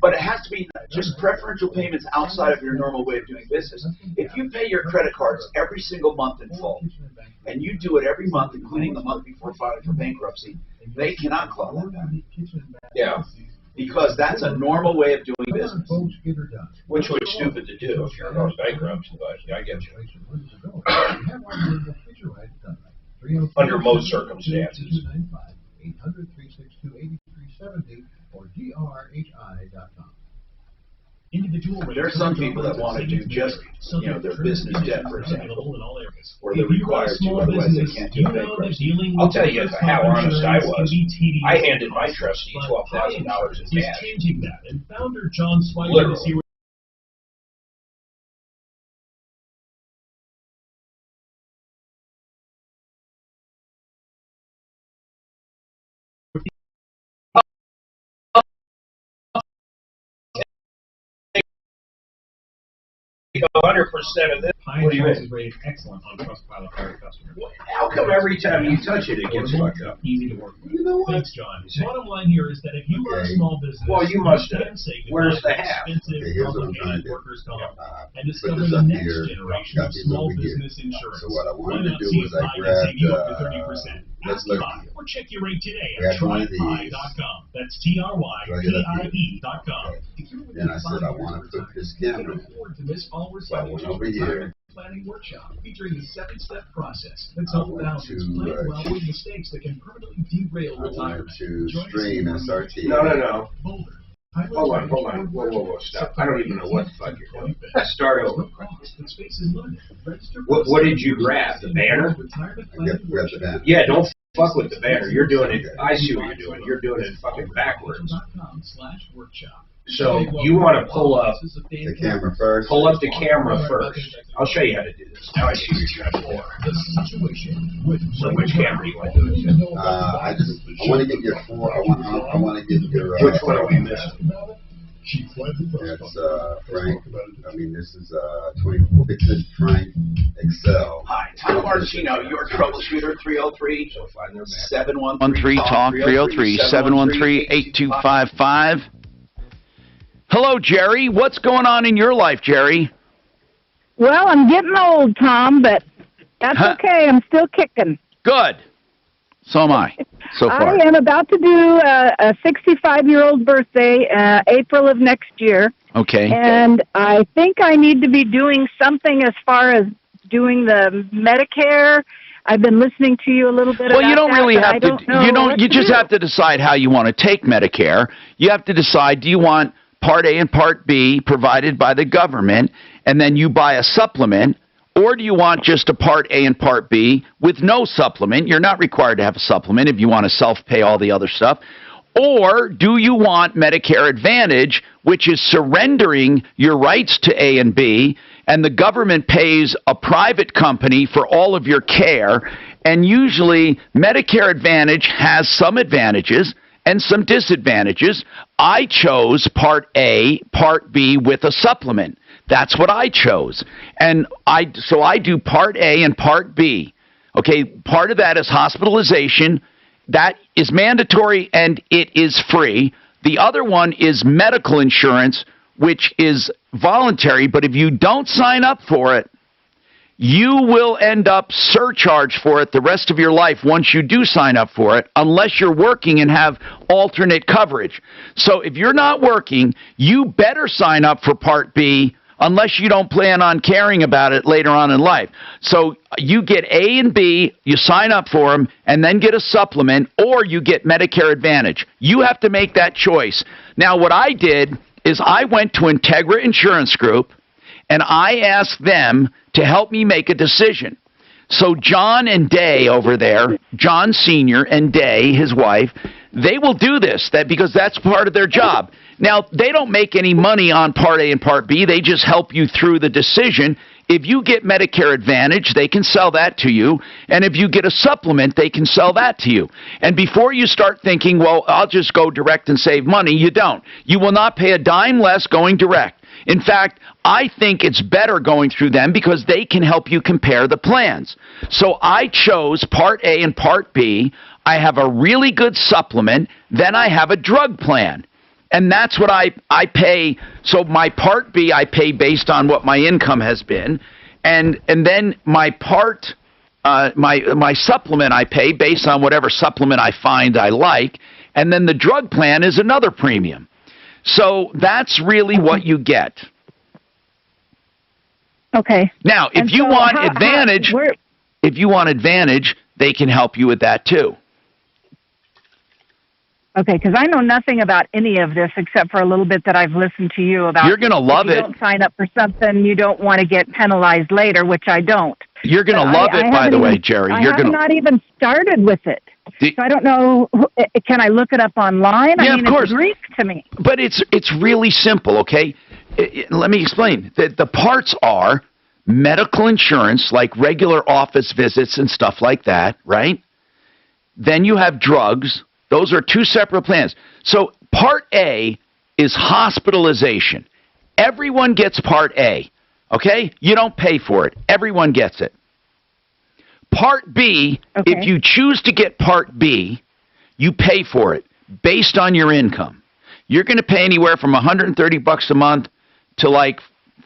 But it has to be just preferential payments outside of your normal way of doing business. If you pay your credit cards every single month in full, and you do it every month, including the month before filing for bankruptcy, They cannot claw that back. Yeah. Because that's a normal way of doing business. Which was stupid to do if you're going bankrupt, but yeah, I get you. Under most circumstances. There's some people that want to do just, their business debt, for example, or they're required to, otherwise they can't do bankruptcy. I'll tell you how honest I was. I handed my trustee $12,000 in cash. Literally. $100% of this. What do you mean? Rated excellent on Trustpilot by our customers. How come every time you touch it, it gets fucked up? Easy to work with. You know what? Thanks, John. Bottom line here is that if you are a small business, well, you must have. Where's the half? Here's what I'm trying to do. And discover the next generation of small business insurance. So what I wanted to do was I grabbed, let's look. Or check your rate today at trypie.com. That's TRYPIE.com. Then I said I want to put this camera in. So I went over here. Planning workshop featuring the 7-step process that's helped thousands plan well with mistakes that can permanently derail retirement. To stream SRT. No. Hold on. Whoa, stop. I don't even know what the fuck you're doing. Start over. What did you grab? The banner? I grabbed the banner. Yeah, don't fuck with the banner. You're doing it. I see what you're doing. You're doing it fucking backwards. So you want to pull up the camera first. Pull up the camera first. I'll show you how to do this. Now I see what you're trying for. So which camera do you want to do it to? I want to get your four. I want to get your. Which one are we missing? That's Frank. I mean, this is 24-bit Frank Excel. Hi, Tom Martino, your troubleshooter, 303-713-TALK, 303-713-8255. Hello, Jerry. What's going on in your life, Jerry? Well, I'm getting old, Tom, but that's okay. I'm still kicking. Good. So am I, so far. I am about to do a 65-year-old birthday, April of next year. Okay. And I think I need to be doing something as far as doing the Medicare. I've been listening to you a little bit about that. Well, you don't really have to. You just do. have to decide how you want to take Medicare. You have to decide, do you want Part A and Part B provided by the government, and then you buy a supplement, or do you want just a Part A and Part B with no supplement? You're not required to have a supplement if you want to self-pay all the other stuff. Or do you want Medicare Advantage, which is surrendering your rights to A and B, and the government pays a private company for all of your care, and usually Medicare Advantage has some advantages and some disadvantages. I chose Part A, Part B with a supplement. That's what I chose. And so I do Part A and Part B. Okay, part of that is hospitalization. That is mandatory and it is free. The other one is medical insurance, which is voluntary, but if you don't sign up for it, you will end up surcharged for it the rest of your life once you do sign up for it, unless you're working and have alternate coverage. So if you're not working, you better sign up for Part B unless you don't plan on caring about it later on in life. So you get A and B, you sign up for them, and then get a supplement, or you get Medicare Advantage. You have to make that choice. Now, what I did is I went to Integra Insurance Group, and I asked them to help me make a decision. So John and Day over there, John Sr. and Day, his wife, they will do this because that's part of their job. Now, they don't make any money on Part A and Part B. They just help you through the decision. If you get Medicare Advantage, they can sell that to you. And if you get a supplement, they can sell that to you. And before you start thinking, well, I'll just go direct and save money, you don't. You will not pay a dime less going direct. In fact, I think it's better going through them because they can help you compare the plans. So I chose Part A and Part B. I have a really good supplement. Then I have a drug plan. And that's what I pay. So my Part B, I pay based on what my income has been. And then my Part my supplement I pay based on whatever supplement I find I like, and then the drug plan is another premium. So that's really what you get. Okay. Now, if you want Advantage, they can help you with that too. Okay, because I know nothing about any of this except for a little bit that I've listened to you about. You're going to love if you it. Don't sign up for something you don't want to get penalized later, which I don't. You're going to love it, by the way, Jerry. I have not even started with it. So I don't know. Can I look it up online? Yeah, I mean, of course. It's Greek to me. But it's really simple, okay? Let me explain. The parts are medical insurance, like regular office visits and stuff like that, right? Then you have drugs. Those are two separate plans. So Part A is hospitalization. Everyone gets Part A, okay? You don't pay for it. Everyone gets it. Part B, if you choose to get Part B, you pay for it based on your income. You're going to pay anywhere from $130 a month to like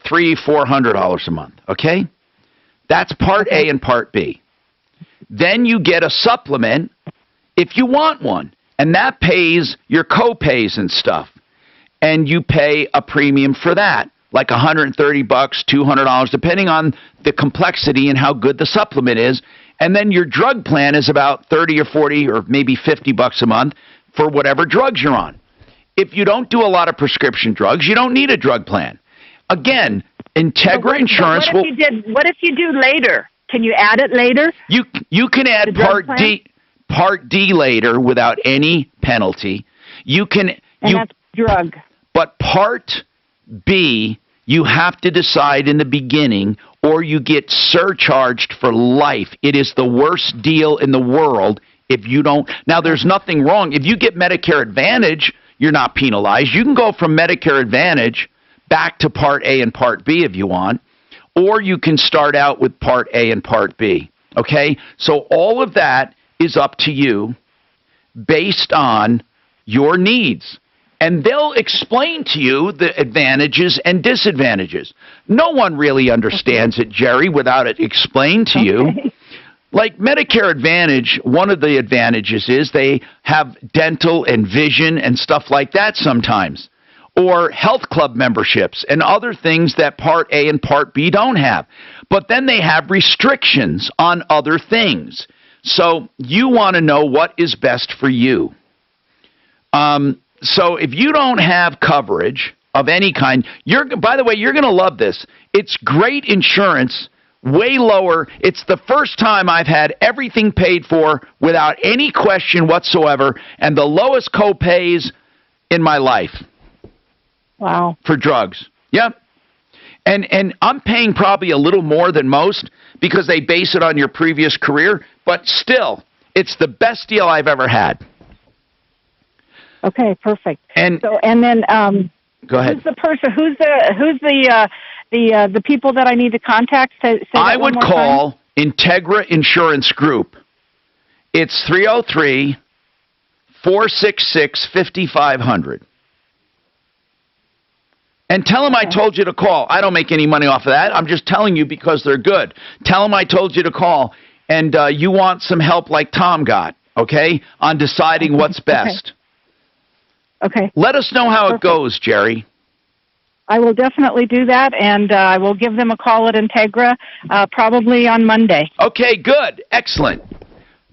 $300-400 a month, okay? That's Part A and Part B. Then you get a supplement if you want one, and that pays your co-pays and stuff. And you pay a premium for that, like $130, $200, depending on the complexity and how good the supplement is. And then your drug plan is about $30 or $40 or maybe $50 a month for whatever drugs you're on. If you don't do a lot of prescription drugs, you don't need a drug plan. Again, Integra Insurance will... What if you do later? Can you add it later? You can add Part D later without any penalty. That's drug. But Part B, you have to decide in the beginning, or you get surcharged for life. It is the worst deal in the world if you don't. Now, there's nothing wrong. If you get Medicare Advantage, you're not penalized. You can go from Medicare Advantage back to Part A and Part B if you want, or you can start out with Part A and Part B. Okay? So all of that is up to you based on your needs. And they'll explain to you the advantages and disadvantages. No one really understands it, Jerry, without it explained to you. Like Medicare Advantage, one of the advantages is they have dental and vision and stuff like that sometimes. Or health club memberships and other things that Part A and Part B don't have. But then they have restrictions on other things. So you want to know what is best for you. So if you don't have coverage of any kind, by the way, you're going to love this. It's great insurance, way lower. It's the first time I've had everything paid for without any question whatsoever, and the lowest co-pays in my life. Wow. For drugs. Yep. And I'm paying probably a little more than most because they base it on your previous career, but still, it's the best deal I've ever had. Okay, perfect. And then go ahead. Who's the person? Who's the people that I need to contact? I would call Integra Insurance Group. It's 303-466-5500. And tell them I told you to call. I don't make any money off of that. I'm just telling you because they're good. Tell them I told you to call, and you want some help like Tom got, okay, on deciding what's best. Okay. Let us know how it goes, Jerry. I will definitely do that, and I will give them a call at Integra probably on Monday. Okay, good. Excellent.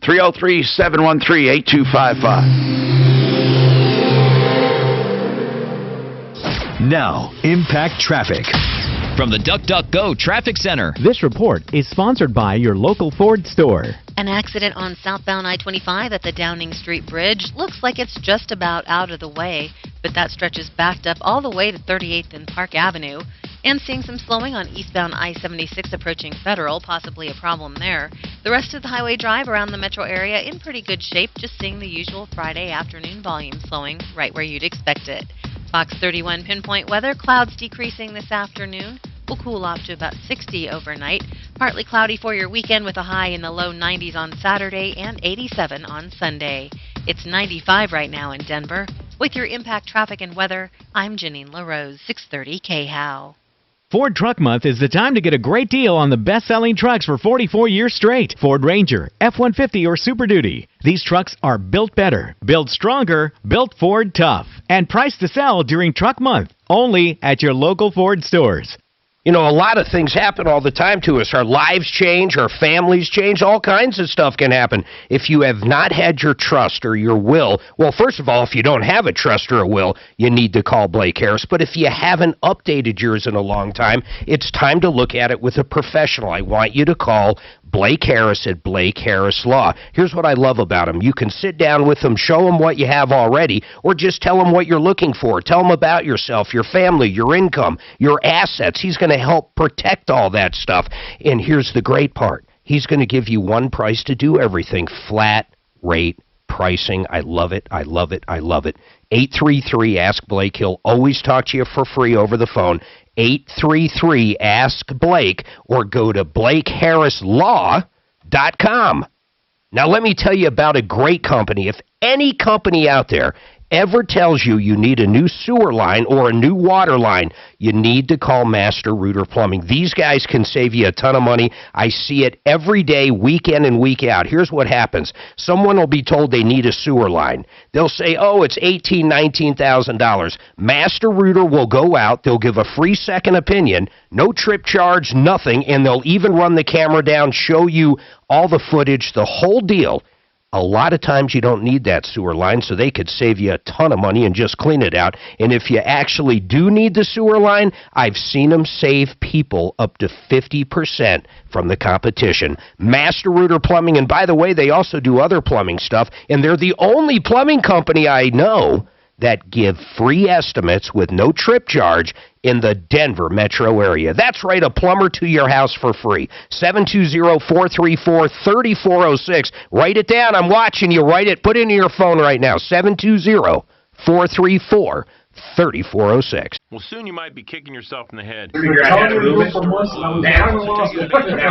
303-713-8255. Now, Impact Traffic. From the DuckDuckGo Traffic Center. This report is sponsored by your local Ford store. An accident on southbound I-25 at the Downing Street Bridge. Looks like it's just about out of the way, but that stretch is backed up all the way to 38th and Park Avenue. And seeing some slowing on eastbound I-76 approaching Federal, possibly a problem there. The rest of the highway drive around the metro area in pretty good shape, just seeing the usual Friday afternoon volume slowing right where you'd expect it. Fox 31 pinpoint weather, clouds decreasing this afternoon. Will cool off to about 60 overnight. Partly cloudy for your weekend with a high in the low 90s on Saturday and 87 on Sunday. It's 95 right now in Denver. With your Impact Traffic and Weather, I'm Janine LaRose, 630 KHOW. Ford Truck Month is the time to get a great deal on the best-selling trucks for 44 years straight. Ford Ranger, F-150, or Super Duty. These trucks are built better, built stronger, built Ford tough, and priced to sell during Truck Month, only at your local Ford stores. You know, a lot of things happen all the time to us. Our lives change, our families change, all kinds of stuff can happen. If you have not had your trust or your will, well, first of all, if you don't have a trust or a will, you need to call Blake Harris. But if you haven't updated yours in a long time, it's time to look at it with a professional. I want you to call Blake Harris at Blake Harris Law. Here's what I love about him. You can sit down with him, show him what you have already, or just tell him what you're looking for. Tell him about yourself, your family, your income, your assets. He's going to help protect all that stuff. And here's the great part. He's going to give you one price to do everything. Flat rate pricing. I love it. I love it. I love it. 833-ASK-BLAKE. He'll always talk to you for free over the phone. 833-ASK-BLAKE, or go to BlakeHarrisLaw.com. Now, let me tell you about a great company. If any company out there ever tells you you need a new sewer line or a new water line, you need to call Master Rooter Plumbing. These guys can save you a ton of money. I see it every day, week in and week out. Here's what happens. Someone will be told they need a sewer line. They'll say, oh, it's $18,000, $19,000. Master Rooter will go out. They'll give a free second opinion, no trip charge, nothing, and they'll even run the camera down, show you all the footage, the whole deal. A lot of times you don't need that sewer line, so they could save you a ton of money and just clean it out. And if you actually do need the sewer line, I've seen them save people up to 50% from the competition. Master Rooter Plumbing, and by the way, they also do other plumbing stuff, and they're the only plumbing company I know that give free estimates with no trip charge in the Denver metro area. That's right, a plumber to your house for free. 720-434-3406. Write it down. I'm watching you. Write it. Put it in your phone right now. 720-434-3406. Well, soon you might be kicking yourself in the head. Figure out how to move it. Now,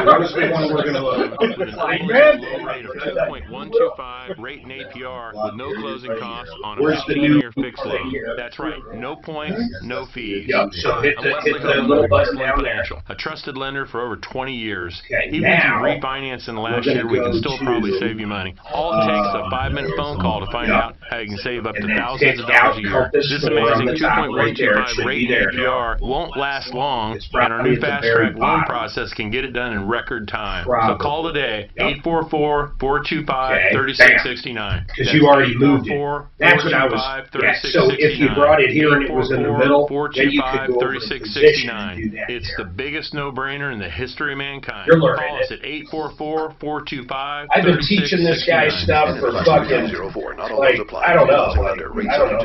what is we want to work $2.125 rate in APR with no closing costs on a 15-year fixed loan. That's right. No points, no fees. Yep. So hit the little button down there. A trusted lender for over 20 years. Okay, even if you refinance in the last year, we can still probably save you money. All it takes is a 5-minute phone call to find out how you can save up to thousands of dollars a year. This amazing 2.125 rate in APR won't last long, and our new fast track loan process can get it done in record time. So call today, 844-425-3669. Because you already moved it. That's what I was. Yeah, so if you brought it here and it was in the middle, then you could go over to position and do that. It's the biggest no-brainer in the history of mankind. You're learning Call us at 844-425-3669. I've been teaching this guy stuff for fucking, like, I don't know, 28,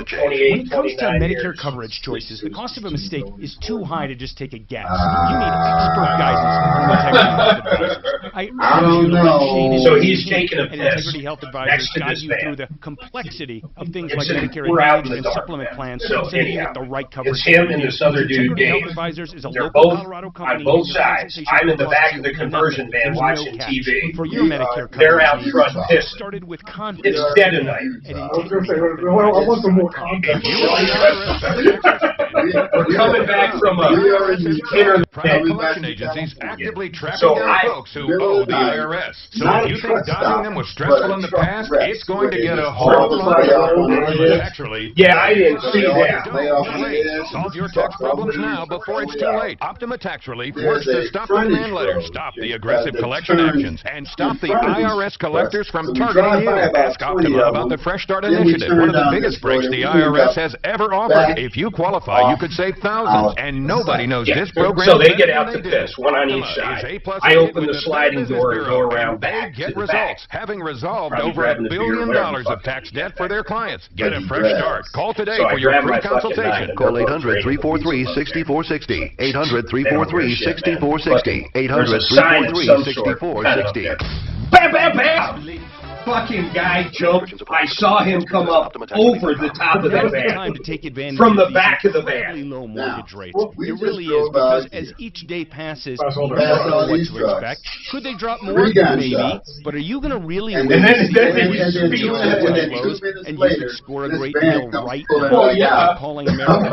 29 When it comes to Medicare coverage choices, the cost of a mistake is too high to just take a guess. You need expert guidance from Integrity Health Advisors. I don't know. So he's taking a piss. Integrity Health Advisors guide you through the complexity of things like Medicare Advantage and supplement plans, so you get the right coverage. It's him and this other dude, Dave. They're both on both sides. I'm in the back of the conversion van watching TV. For your Medicare coverage, they're out front pissing. Started with confidence. It's dead tonight. I was going to say, well, I want some more context. We're coming back from a private collection agencies actively tracking down folks who owe the IRS. So if you think dodging them was stressful in the past, it's going to get a whole lot harder. Tax relief. Yeah, I didn't see that. Solve your tax problems now before it's too late. Optima Tax Relief works to stop the demand letters, stop the aggressive collection actions, and stop the IRS collectors from targeting you. Ask Optima about the Fresh Start Initiative, one of the biggest breaks the IRS has ever offered. If you qualify, you could save thousands, and nobody knows this program. So they get out to piss, one on each side. I open the sliding door and go around back get to the results, back. having resolved over $1 billion of tax debt for their clients. Get a fresh start. Call today for your free consultation. Call 800-343-6460. 800-343-6460. 800-343-6460. Bam, bam, bam! Fucking guy jumped. I saw him come up over the top of the van, from the back of the van. Low mortgage rates. It really is, because as each day passes, you don't know what to expect. Could they drop more? Maybe. But are you going to really win? And you could score a great deal right now by calling American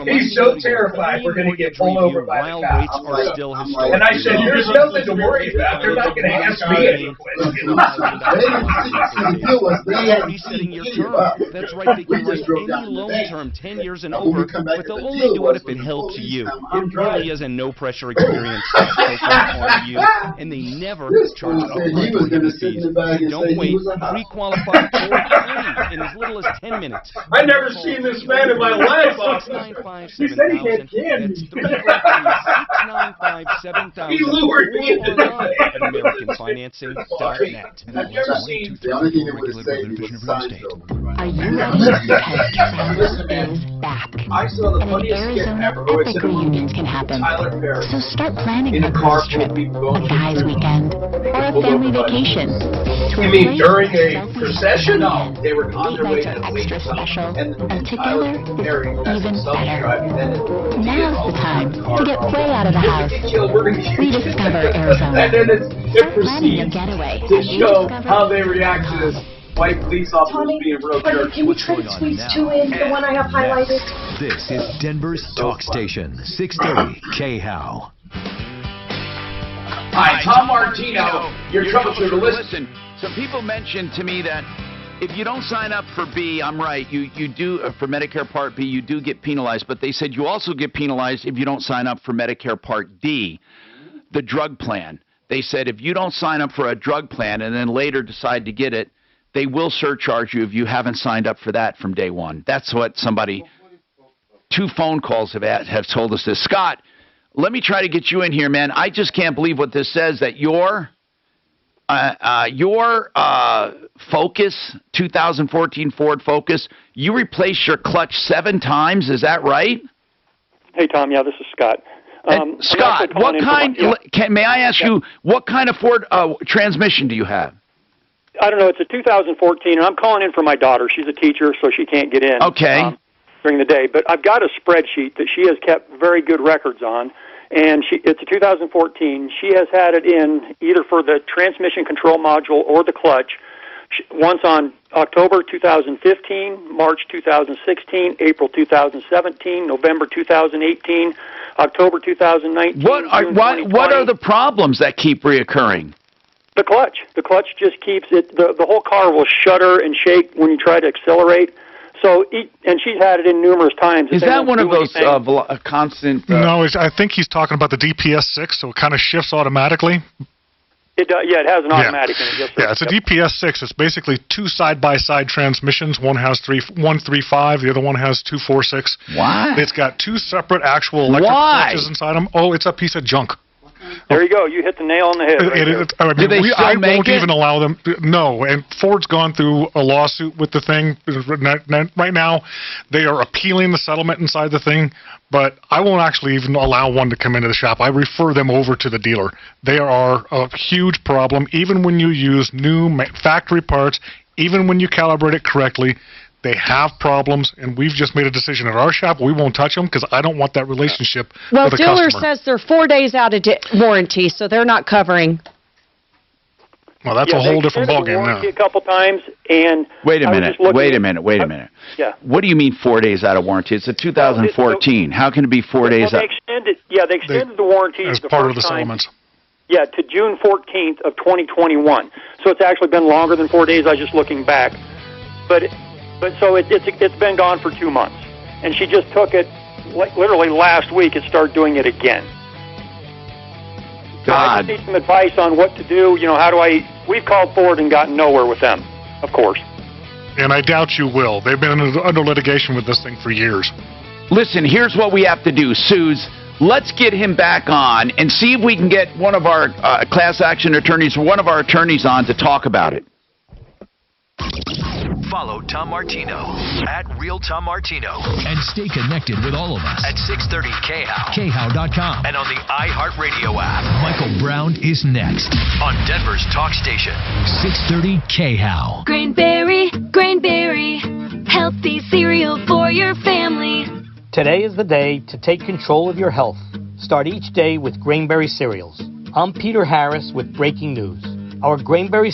He's so terrified we're going to get pulled over by the cops. And I said, there's nothing to worry about. They're not going to ask me any questions. Resetting your term. That's right, they can write any loan term 10 years and over, but they'll only do it if it helps you. It really is a no-pressure experience. On you, and they never charge upfront fees. Don't wait. Pre-qualify for free in as little as 10 minutes. I never seen this man in my life. He said he had candy. He lured me into that. At AmericanFinancing.net. Have you ever seen? The only thing it would say was Sideshow. Are you ready? Because Travelers is back. And in Arizona, epic reunions can happen. So start planning a cruise trip, a guy's weekend, or a family vacation. You mean during a procession? No, they were on their way Date nights are extra special, and together is even better. Now's the time to get way out of the house. Rediscover Arizona. And then it Start planning a proceeds getaway. to show how they react to this white police officers being real jerks. Can you try to squeeze 2 in, the one I have highlighted? This is Denver's Talk Station, 630 KHOW. Hi, Tom Martino, your troubleshooter. Listen, some people mentioned to me that if you don't sign up for B, I'm right, you do, for Medicare Part B, you do get penalized, but they said you also get penalized if you don't sign up for Medicare Part D, the drug plan. They said if you don't sign up for a drug plan and then later decide to get it, they will surcharge you if you haven't signed up for that from day one. That's what somebody, 2 phone calls have told us this. Scott, let me try to get you in here, man. I just can't believe what this says, that your Focus, 2014 Ford Focus, you replaced your clutch 7 times. Is that right? Hey, Tom. Yeah, this is Scott. Scott, what kind? May I ask you what kind of Ford transmission do you have? I don't know. It's a 2014, and I'm calling in for my daughter. She's a teacher, so she can't get in. Okay. During the day, but I've got a spreadsheet that she has kept very good records on, and it's a 2014. She has had it in either for the transmission control module or the clutch, once on October 2015, March 2016, April 2017, November 2018, October 2019. What are the problems that keep reoccurring? The clutch. The clutch just keeps it. The whole car will shudder and shake when you try to accelerate. So, and she's had it in numerous times. Is that one of those constant? No, I think he's talking about the DPS-6, so it kind of shifts automatically. It yeah, it has an automatic in it. Yes, yeah, it's a DPS-6. It's basically 2 side-by-side transmissions. One has 135, the other one has 246. Why? It's got 2 separate actual electric clutches inside them. Oh, it's a piece of junk. There you go. You hit the nail on the head. Do they still make won't even allow them. No, and Ford's gone through a lawsuit with the thing. Right now, they are appealing the settlement inside the thing, but I won't actually even allow one to come into the shop. I refer them over to the dealer. They are a huge problem. Even when you use new factory parts, even when you calibrate it correctly, they have problems, and we've just made a decision at our shop. We won't touch them because I don't want that relationship with a dealer customer. says they're 4 days out of warranty, so they're not covering. Well, that's a whole different ballgame now. A couple times, and wait a minute. Yeah. What do you mean 4 days out of warranty? It's a 2014. How can it be 4 days out? They extended the warranty as the part first of the time, settlements. Yeah, to June 14th of 2021. So it's actually been longer than 4 days. I was just looking back, but so it's been gone for 2 months, and she just took it literally last week. It started doing it again. So I just need some advice on what to do. You know, we've called Ford and gotten nowhere with them, of course. And I doubt you will. They've been under litigation with this thing for years. Listen, here's what we have to do, Suze. Let's get him back on and see if we can get one of our class action attorneys or one of our attorneys on to talk about it. Follow Tom Martino at Real Tom Martino. And stay connected with all of us at 630 KHOW. KHOW.com. And on the iHeartRadio app. Michael Brown is next on Denver's Talk Station. 630 KHOW. Grainberry, healthy cereal for your family. Today is the day to take control of your health. Start each day with Grainberry cereals. I'm Peter Harris with breaking news. Our Grainberry